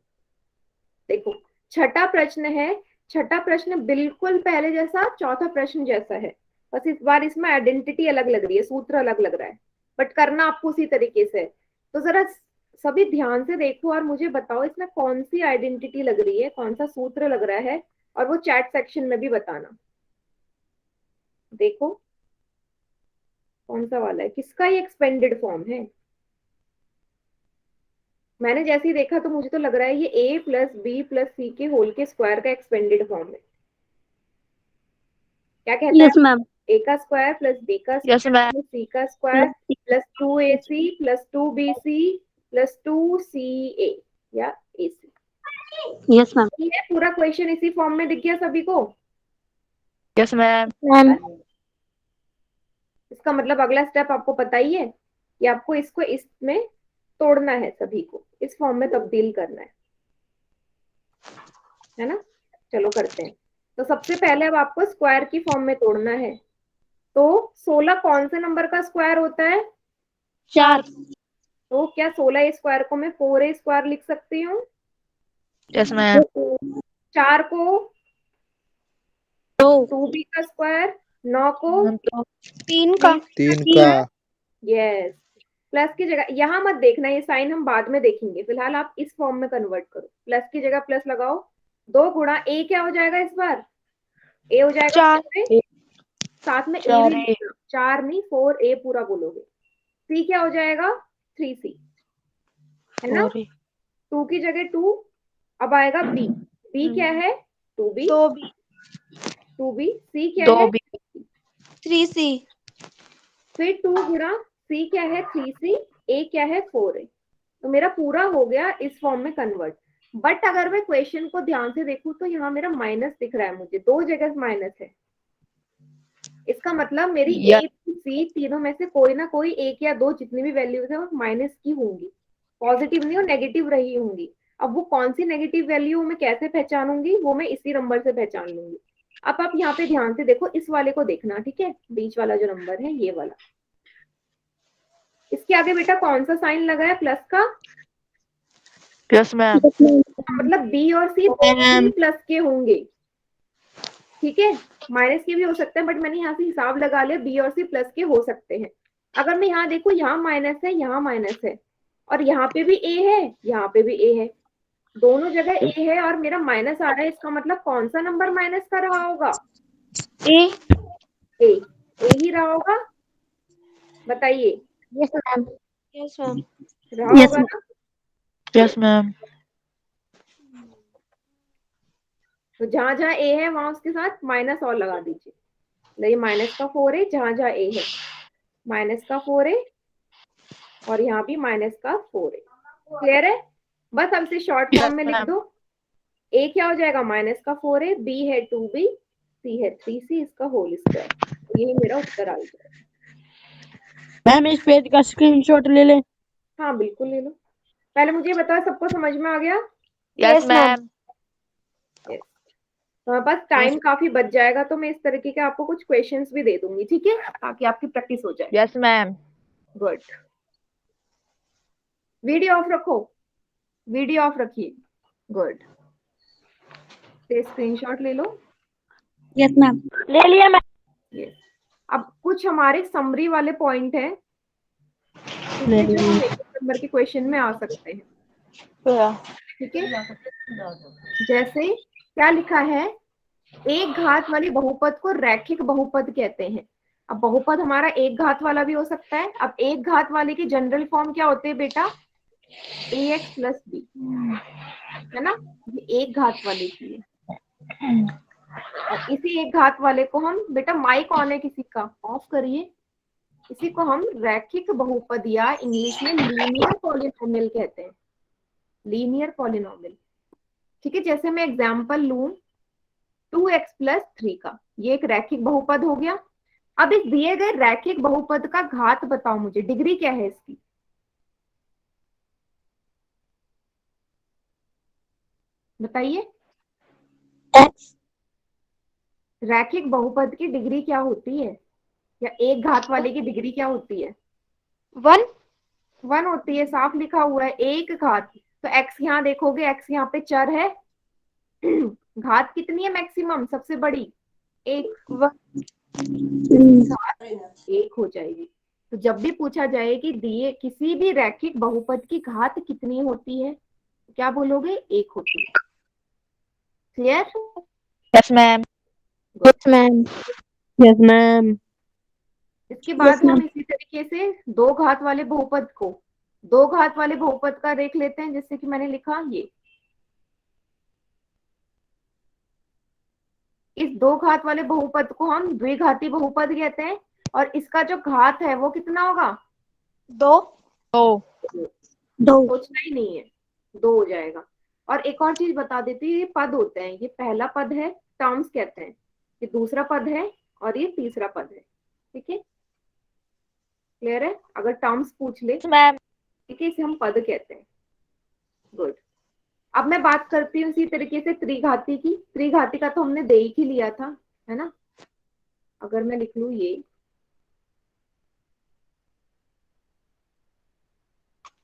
देखो छठा प्रश्न है। छठा प्रश्न बिल्कुल पहले जैसा, चौथा प्रश्न जैसा है, बस इस बार इसमें आइडेंटिटी अलग लग रही है, सूत्र अलग लग रहा है, बट करना आपको उसी तरीके से है। तो जरा सभी ध्यान से देखो और मुझे बताओ इसमें कौन सी आइडेंटिटी लग रही है, कौन सा सूत्र लग रहा है, और वो चैट सेक्शन में भी बताना। देखो कौन सा वाला है, किसका ये एक्सपेंडेड फॉर्म है। मैंने जैसे ही देखा तो मुझे तो लग रहा है ये a + b + c के होल के स्क्वायर का एक्सपेंडेड फॉर्म है। क्या कहता है? Yes ma'am. a का स्क्वायर + b का यस मैम। स्क्वायर c का स्क्वायर + 2ac + 2bc + 2ca या ac। Yes ma'am. ये पूरा क्वेश्चन इसी फॉर्म में दिख गया सभी को? Yes ma'am. मैम इसका मतलब अगला स्टेप आपको पता ही है कि आपको इसको इसमें तोड़ना है, सभी को इस फॉर्म में तब्दील करना है ना। चलो करते हैं। तो सबसे पहले अब आपको स्क्वायर की फॉर्म में तोड़ना है। तो 16 कौन से नंबर का स्क्वायर होता है? 4। तो क्या 16 स्क्वायर को मैं 4a स्क्वायर लिख सकती हूँ? Yes ma'am. 4 को 2। 2b का स्क्वायर 9 को तो 3 का 3 का यस, प्लस की जगह यहाँ मत देखना, ये साइन हम बाद में देखेंगे, फिलहाल आप इस फॉर्म में कन्वर्ट करो, प्लस की जगह प्लस लगाओ, 2 गुणा ए क्या हो जाएगा इस बार, ए हो जाएगा 4 4A, साथ में ए 4 भी लिखना, 4 नहीं 4A पूरा बोलोगे, सी क्या हो जाएगा 3C, है ना, 2 की जगह 2, अब आएगा बी, बी क्या है 2B, 2B, सी क्या 2 है भी 3C। फिर 2 गुणा सी क्या है 3C, ए क्या है 4A, तो मेरा पूरा हो गया इस फॉर्म में कन्वर्ट। बट अगर मैं क्वेश्चन को ध्यान से देखूं तो यहाँ मेरा माइनस दिख रहा है, मुझे 2 जगह माइनस है, इसका मतलब मेरी या ए सी तीनों में से कोई ना कोई एक या दो जितनी भी वैल्यूज है वो माइनस की होंगी, पॉजिटिव नहीं और नेगेटिव रही होंगी। अब वो कौन सी नेगेटिव वैल्यू मैं कैसे पहचानूंगी, वो मैं इसी नंबर से पहचान लूंगी। अब आप यहाँ पे ध्यान से देखो, इस वाले को देखना, ठीक है, बीच वाला जो नंबर है ये वाला, इसके आगे बेटा कौन सा साइन लगा है प्लस का, यस मैम मतलब बी और सी प्लस के होंगे, ठीक है, माइनस के भी हो सकते हैं, बट मैंने यहाँ से हिसाब लगा लिया बी और सी प्लस के हो सकते हैं। अगर मैं यहाँ देखूं, यहाँ माइनस है, यहाँ माइनस है, और यहाँ पे भी ए है, यहाँ पे भी ए है, दोनों जगह ए है और मेरा माइनस आ रहा है, इसका मतलब कौन सा नंबर माइनस का रहा होगा, ए ए ही रहा होगा, बताइए, यस मैम। Yes ma'am. रहा होगा ना, यस मैम तो जहां जहां ए है वहां उसके साथ माइनस और लगा दीजिए, नहीं माइनस का 4 है, जहां जहां ए है माइनस का 4 है, और यहाँ भी माइनस का 4 है, क्लियर है, बस अब इसे शॉर्ट फॉर्म में लिख दो, ए क्या हो जाएगा माइनस का 4 है, बी है 2B, सी है 3C, इसका होल स्क्वायर, यही मेरा उत्तर आ जाएगा। मैम इस पेज का स्क्रीनशॉट ले लें। हाँ बिल्कुल ले लो, पहले मुझे बताओ सबको समझ में आ गया, यस मैम तो बस टाइम काफी बच जाएगा, तो मैं इस तरीके के आपको कुछ क्वेश्चंस भी दे दूंगी, ठीक है, ताकि आपकी प्रैक्टिस हो जाए। Yes ma'am good, video of रखो, वीडियो ऑफ रखिए, गुड, तो स्क्रीनशॉट ले लो, यस मैम। ले लिया मैम। यस, अब कुछ हमारे समरी वाले पॉइंट हैं जो हम एक नंबर के क्वेश्चन में आ सकते हैं, ठीक है, जैसे क्या लिखा है, एक घात वाले बहुपद को रैखिक बहुपद कहते हैं। अब बहुपद हमारा एक घात वाला भी हो सकता है, अब एक घात वाले की जनरल फॉर्म क्या होते हैं बेटा, ax प्लस बी, है ना, ये एक घात वाले की है, और इसी एक घात वाले को हम, बेटा माइक ऑन है किसी का, ऑफ करिए, इसी को हम रैखिक बहुपद या इंग्लिश में लीनियर पॉलिनोमियल कहते हैं, लीनियर पॉलिनोमियल, ठीक है, जैसे मैं एग्जांपल लूं 2x प्लस 3 का, ये एक रैखिक बहुपद हो गया। अब इस दिए गए रैखिक बहुपद का घात बताओ मुझे, डिग्री क्या है इसकी, बताइए, रैखिक बहुपद की डिग्री क्या होती है, या एक घात वाले की डिग्री क्या होती है, 1 होती है, साफ लिखा हुआ है एक घात, तो x यहाँ देखोगे, x यहाँ पे चर है, घात कितनी है मैक्सिमम सबसे बड़ी, एक एक हो जाएगी। तो जब भी पूछा जाए कि दिए किसी भी रैखिक बहुपद की घात कितनी होती है, क्या बोलोगे, एक होती है, clear, yes ma'am yes ma'am. Yes ma'am. इसके बाद हम इसी तरीके से दो घात वाले बहुपद को, दो घात वाले बहुपद का देख लेते हैं, जैसे कि मैंने लिखा ये, इस दो घात वाले बहुपद को हम द्विघाती बहुपद कहते हैं, और इसका जो घात है वो कितना होगा, 2 सोचना ही नहीं है, 2 हो जाएगा। और एक और चीज बता देती हूँ, ये पद होते हैं, ये पहला पद है टर्म्स कहते हैं, ये दूसरा पद है और ये तीसरा पद है, ठीक है, क्लियर है, अगर टर्म्स पूछ ले, मैम ठीक है, इसे हम पद कहते हैं, गुड। अब मैं बात करती हूँ इसी तरीके से त्रिघाती की, त्रिघाती का तो हमने दे ही लिया था, है ना, अगर मैं लिख लूं ये,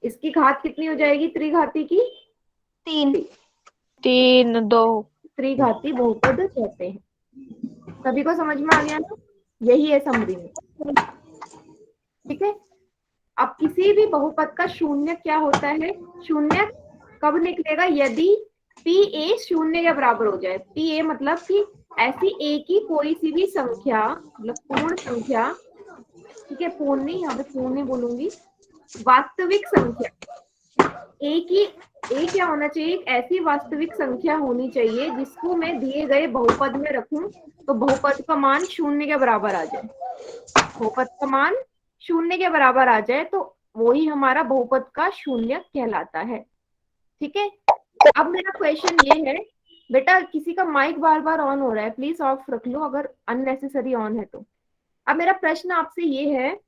इसकी घात कितनी हो जाएगी त्रिघाती की, 3 2 त्रिघाती बहुपद कहते हैं, सभी को समझ में आ गया ना, यही है समरी में, ठीक है। अब किसी भी बहुपद का शून्य क्या होता है, शून्य कब निकलेगा, यदि पी ए शून्य के बराबर हो जाए। पी ए मतलब कि ऐसी ए की कोई सी भी संख्या, मतलब पूर्ण संख्या, ठीक है, पूर्ण नहीं, यहाँ पे पूर्ण नहीं बोलूंगी, वास्तविक संख्या। ए की, ए क्या होना चाहिए, एक ऐसी वास्तविक संख्या होनी चाहिए जिसको मैं दिए गए बहुपद में रखूं तो बहुपद का मान शून्य के बराबर आ जाए। बहुपद का मान शून्य के बराबर आ जाए तो वही हमारा बहुपद का शून्य कहलाता है, ठीक है। अब मेरा क्वेश्चन ये है, बेटा किसी का माइक बार बार ऑन हो रहा है, प्लीज ऑफ रख लो अगर अननेसेसरी ऑन है तो। अब मेरा प्रश्न आपसे ये है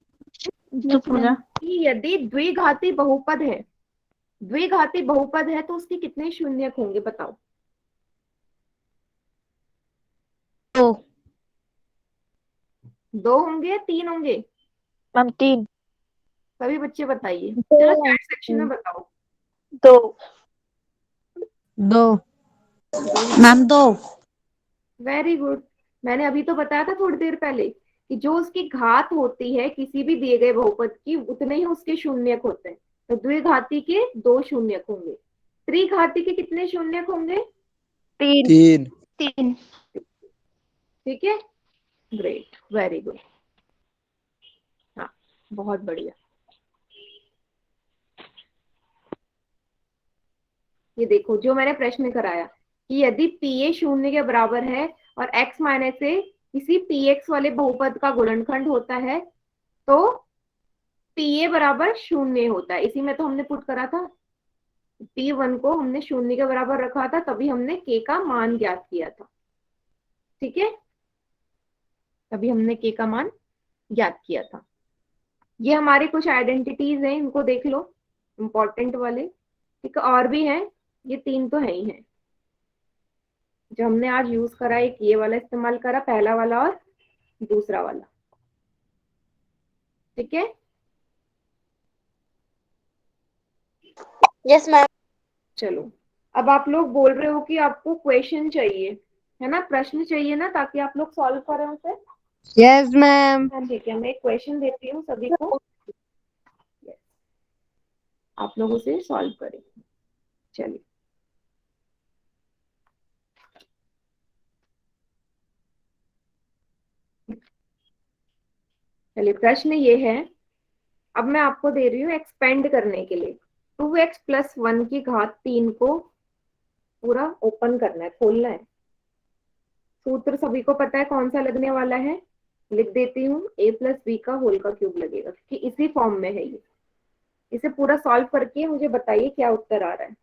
कि यदि द्विघाती बहुपद है, द्विघाती बहुपद है तो उसके कितने शून्यक होंगे बताओ। 2 दो होंगे, 3 होंगे, मैम 3 सभी बच्चे बताइए, 2 चलो चैट सेक्शन में बताओ। 2 2 दो, मैम 2 वेरी गुड। मैंने अभी तो बताया था थोड़ी देर पहले कि जो उसकी घात होती है किसी भी दिए गए बहुपद की, उतने ही उसके शून्यक होते हैं। तो द्विघाती के 2 शून्यक होंगे, त्रिघाती के कितने शून्यक होंगे, 3 3 3 ठीक है, ग्रेट, वेरी गुड, हाँ बहुत बढ़िया। ये देखो जो मैंने प्रश्न कराया कि यदि पी ए शून्य के बराबर है और x माइनस से किसी पी एक्स वाले बहुपद का गुणनखंड होता है तो पी ए बराबर शून्य होता है। इसी में तो हमने पुट करा था, पी वन को हमने शून्य के बराबर रखा था, तभी हमने के का मान ज्ञात किया था, ठीक है, तभी हमने के का मान ज्ञात किया था। ये हमारे कुछ आइडेंटिटीज हैं, इनको देख लो, इंपॉर्टेंट वाले, ठीक है, और भी हैं, ये 3 तो है ही है जो हमने आज यूज करा। एक ये वाला इस्तेमाल करा, पहला वाला और दूसरा वाला, ठीक है। Yes ma'am. चलो अब आप लोग बोल रहे हो कि आपको क्वेश्चन चाहिए, है ना, प्रश्न चाहिए ना, ताकि आप लोग सॉल्व करें उसे। Yes ma'am. हाँ ठीक है, मैं एक क्वेश्चन देती हूँ सभी को, Yes. आप लोग उसे सॉल्व करें। चलिए चलिए, प्रश्न ये है, अब मैं आपको दे रही हूँ एक्सपेंड करने के लिए, 2x प्लस 1 की घात 3 को पूरा ओपन करना है, खोलना है। सूत्र सभी को पता है कौन सा लगने वाला है, लिख देती हूँ, a प्लस बी का होल का क्यूब लगेगा, क्योंकि इसी फॉर्म में है ये। इसे पूरा सॉल्व करके मुझे बताइए क्या उत्तर आ रहा है।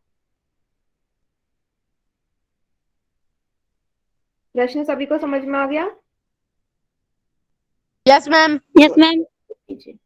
प्रश्न सभी को समझ में आ गया, यस मैम। Yes ma'am. कीजिए।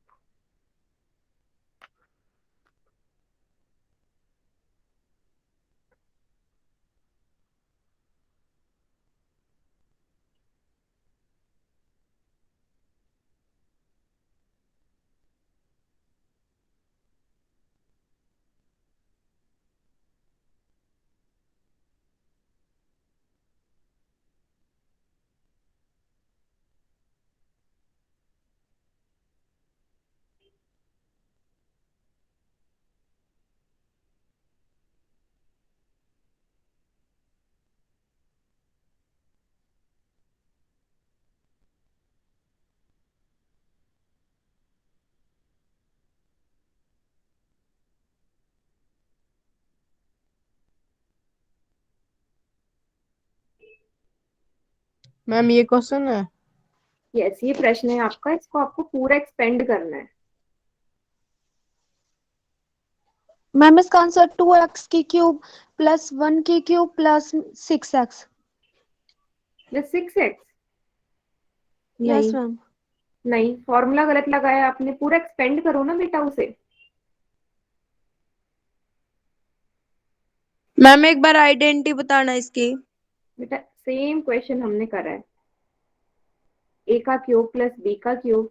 मैम ये क्वेश्चन है। यस, ये प्रश्न है आपका, इसको आपको पूरा एक्सपेंड करना है। मैम इसका आंसर 2x की क्यूब प्लस 1 की cube plus 6x। Plus 6x, नहीं यस मैम। नहीं, फॉर्मूला गलत लगाया आपने, पूरा एक्सपेंड करो ना बेटा उसे। मैम एक बार आइडेंटिटी बताना इसकी। बेटा सेम क्वेश्चन हमने करा है, ए का क्यूब प्लस बी का cube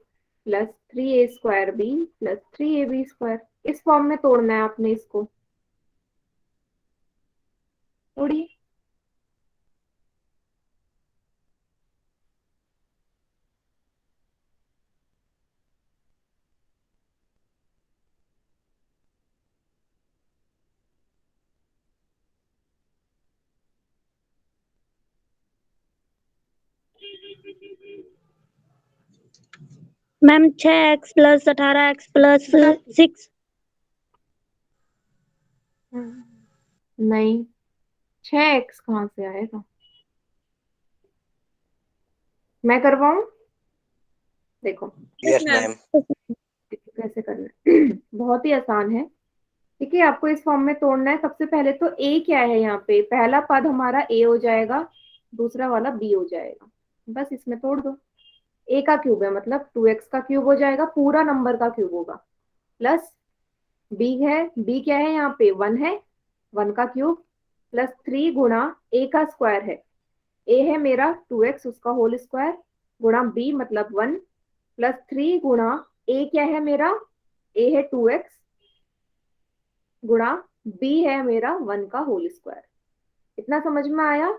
plus 3a² b plus 3ab², इस फॉर्म में तोड़ना है आपने इसको, तोड़िए। Ma'am 6x plus 18x plus 6। नहीं, 6x कहाँ से आएगा? मैं करवाऊं? देखो Yes, ma'am. कैसे करना है। बहुत ही आसान है। ठीक है, आपको इस फॉर्म में तोड़ना है। सबसे पहले तो ए क्या है, यहाँ पे पहला पद हमारा ए हो जाएगा, दूसरा वाला बी हो जाएगा। बस इसमें तोड़ दो। ए का क्यूब है मतलब 2x का क्यूब हो जाएगा, पूरा नंबर का क्यूब होगा। प्लस बी है, बी क्या है यहाँ पे 1 है, 1 का क्यूब प्लस 3 गुणा ए का स्क्वायर है। ए है मेरा 2x, उसका होल स्क्वायर गुणा बी मतलब 1 प्लस 3 गुणा ए क्या है मेरा, ए है 2x गुणा बी है मेरा 1 का होल स्क्वायर। इतना समझ में आया?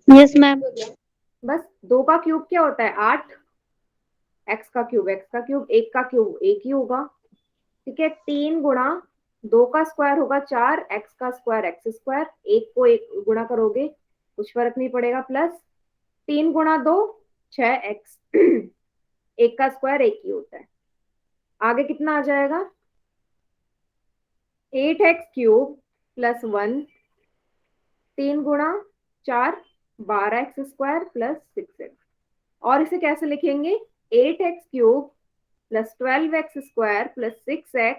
Yes ma'am. बस 2 का क्यूब क्या होता है 8, एक्स का क्यूब एक्स का क्यूब, 1 का क्यूब 1 ही होगा। ठीक है, 3 गुणा 2 का स्क्वायर होगा 4, एक्स का स्क्वायर एक्स स्क्वायर, 1 को 1 गुणा करोगे कुछ फर्क नहीं पड़ेगा, प्लस 3 गुणा 2 6x 1 का स्क्वायर 1 ही होता है। आगे कितना आ जाएगा 8x क्यूब प्लस 1, 3 गुणा 4 12x स्क्वायर प्लस 6x। और इसे कैसे लिखेंगे 8x cube plus 12x square plus 6x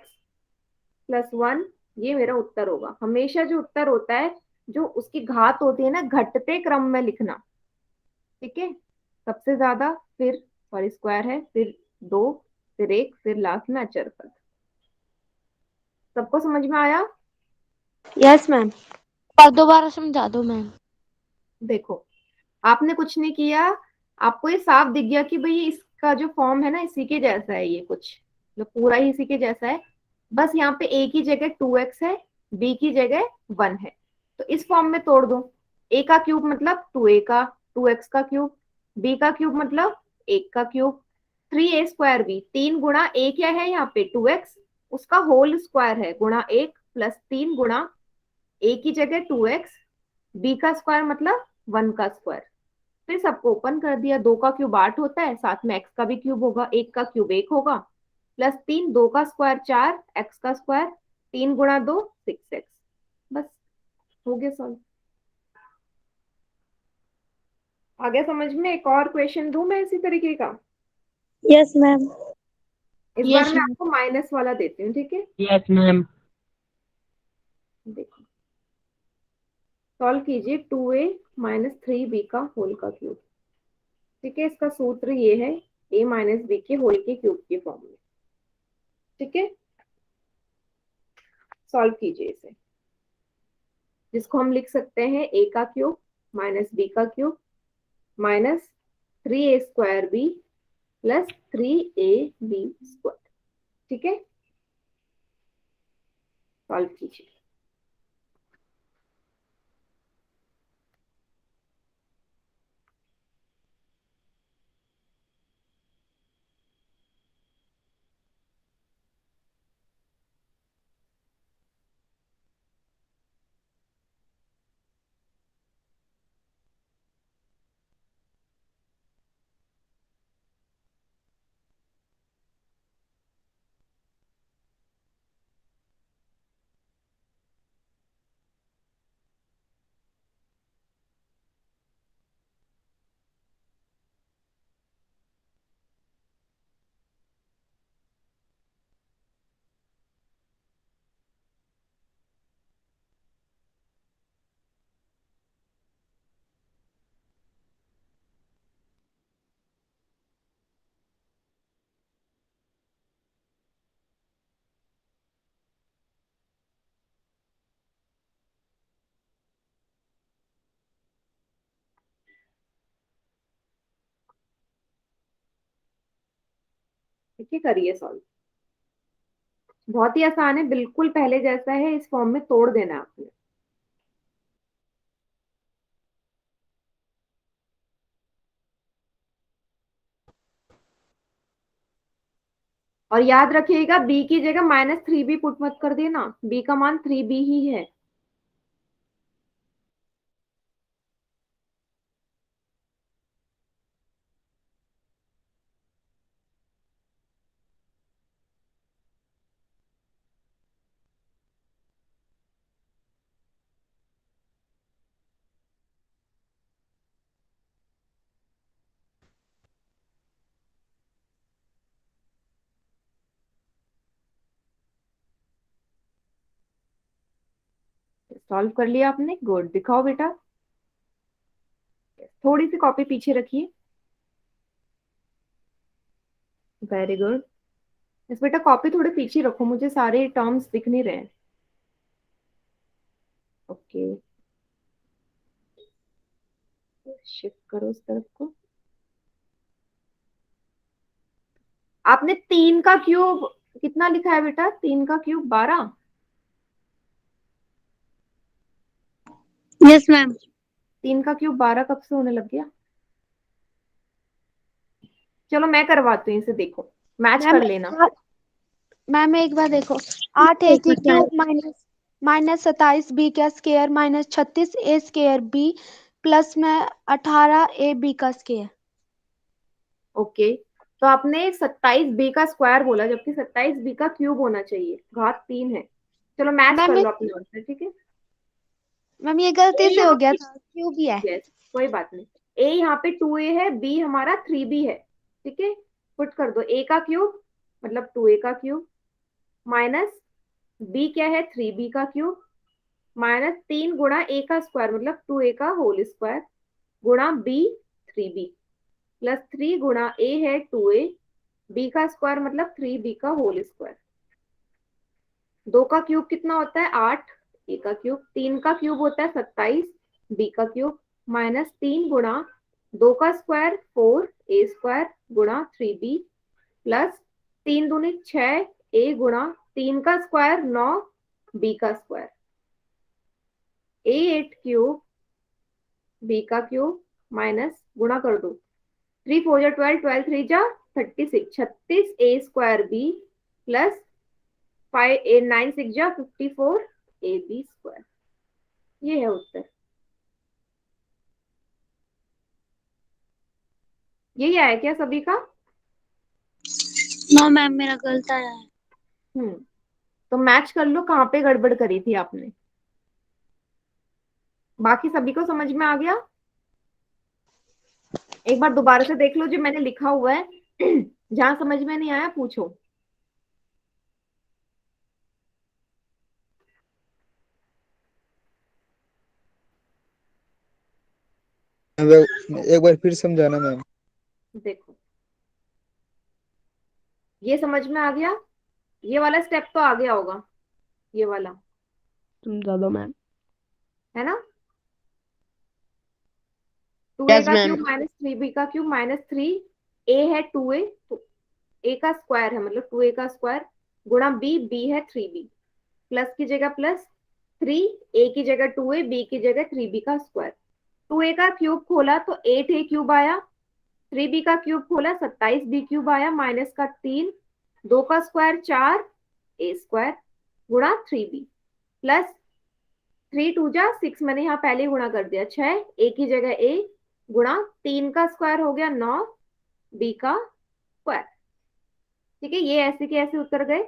plus 1। ये मेरा उत्तर होगा। हमेशा जो उत्तर होता है, जो उसकी घात होती है ना, घटते क्रम में लिखना। ठीक है, सबसे ज्यादा, फिर सॉरी स्क्वायर है, फिर 2, फिर 1, फिर लास्ट में अचर पद। सबको समझ में आया? Yes ma'am. और दोबारा समझा दो मैम। देखो, आपने कुछ नहीं किया, आपको ये साफ दिख गया कि भाई इसका जो फॉर्म है ना इसी के जैसा है, ये कुछ मतलब पूरा ही इसी के जैसा है। बस यहाँ पे ए की जगह 2x है, बी की जगह 1 है, तो इस फॉर्म में तोड़ दो। ए का क्यूब मतलब 2a का, 2x का क्यूब, बी का क्यूब मतलब 1 का क्यूब, 3a स्क्वायर बी, 3 गुणा ए क्या है यहाँ पे 2x, उसका होल स्क्वायर है गुणा 1 प्लस 3 गुणा ए की जगह 2x, बी का स्क्वायर मतलब 1 का स्क्वायर। फिर सबको ओपन कर दिया, 2 का क्यूब 8 होता है, साथ में एक्स का भी क्यूब होगा, 1 का क्यूब 1 होगा, प्लस 3 2 का स्क्वायर 4, एक्स का स्क्वायर 3 गुणा 2 6x। बस हो गया सॉल्व। आ गया समझ में? एक और क्वेश्चन दूं मैं इसी तरीके का? Yes ma'am. इस बार मैं आपको माइनस वाला देती हूँ, ठीक है? Yes ma'am. देखो, सॉल्व कीजिए 2a माइनस 3b का होल का क्यूब। ठीक है, इसका सूत्र ये है a माइनस बी के होल के क्यूब के फॉर्म में। ठीक है, सॉल्व कीजिए इसे, जिसको हम लिख सकते हैं a का क्यूब माइनस b का cube minus 3a square b plus 3ab square. ठीक है, सॉल्व कीजिए। ठीक है, करिए सॉल्व। बहुत ही आसान है, बिल्कुल पहले जैसा है, इस फॉर्म में तोड़ देना है आपने। और याद रखिएगा बी की जगह माइनस 3b पुट मत कर देना, बी का मान 3b ही है। सॉल्व कर लिया आपने, गुड। दिखाओ बेटा, थोड़ी सी कॉपी पीछे रखिए, वेरी गुड। इस बेटा कॉपी थोड़े पीछे रखो, मुझे सारे टर्म्स दिख नहीं रहे हैं। ओके, शिफ्ट करो उस तरफ को। आपने 3 का क्यूब कितना लिखा है बेटा? 3 का क्यूब 12। Yes ma'am. 3 का क्यूब 12 कब से होने लग गया? चलो मैं करवाती हूँ इसे, देखो मैच मैम कर लेना। मैम एक बार देखो, 8a की क्यूब माइनस 27b का square minus 36a square b plus में 18ab का स्क्वायर। ओके, तो आपने 27b का स्क्वायर बोला, जबकि 27b का क्यूब होना चाहिए, घात 3 है। चलो मैच कर मैम लो अपने आंसर, ठीक है। मैम ये गलती से हो गया था, क्यूब ही है। यस, कोई बात नहीं। a यहाँ पे 2a है, b हमारा 3b है, ठीक है। पुट कर दो, a का क्यूब मतलब 2a का क्यूब माइनस b क्या है 3b का क्यूब माइनस 3 गुणा a का स्क्वायर मतलब 2a का होल स्क्वायर गुणा b 3b प्लस 3 गुणा a है 2a, b का स्क्वायर मतलब 3b का होल स्क्वायर। 2 का क्यूब कितना होता है 8, a का क्यूब। 3 का क्यूब होता है 27, b का क्यूब माइनस 3 गुणा 2 का स्क्वायर 4 a स्क्वायर गुणा 3b प्लस 3 दूनी 6 a गुणा 3 का स्क्वायर 9 b का स्क्वायर। a 8 क्यूब b का क्यूब माइनस गुणा कर दो, 3 4 जा 12, 12 3 जा 36, 36 a square b plus 5 a 9 6 जा 54 a b स्क्वायर। ये है उत्तर। यही आया क्या सभी का? नो मैम, मेरा गलत आया है। तो मैच कर लो कहाँ पे गड़बड़ करी थी आपने। बाकी सभी को समझ में आ गया? एक बार दोबारा से देख लो जो मैंने लिखा हुआ है, जहां समझ में नहीं आया पूछो। एक बार फिर समझाना मैम। देखो, ये समझ में आ गया? ये वाला स्टेप तो आ गया होगा, ये वाला समझा दो मैम। है ना। 2a यस का मैम। क्यूब माइनस 3b का क्यूब माइनस 3 a है 2a तो a का स्क्वायर है मतलब 2a का स्क्वायर गुणा b है 3b प्लस की जगह प्लस 3 a की जगह 2a b की जगह 3b का स्क्वायर। 2a का क्यूब खोला तो 8a क्यूब आया, 3b का क्यूब खोला 27b क्यूब आया माइनस का 3, 2 का स्क्वायर 4 a स्क्वायर गुणा 3b प्लस 3 2 जा 6, मैंने यहाँ पहले ही गुणा कर दिया 6 a की जगह a गुणा 3 का स्क्वायर हो गया 9 b का स्क्वायर। ठीक है, ये ऐसे के ऐसे उतर गए।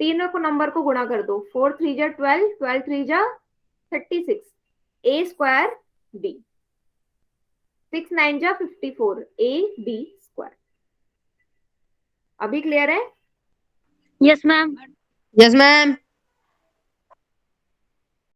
तीनों को नंबर को गुणा कर दो, 4 3 जा 12, 12 3 जा 36 a स्क्वायर b, 6 9 जा 54 a b स्क्वायर। अभी क्लियर है? Yes ma'am. Yes ma'am.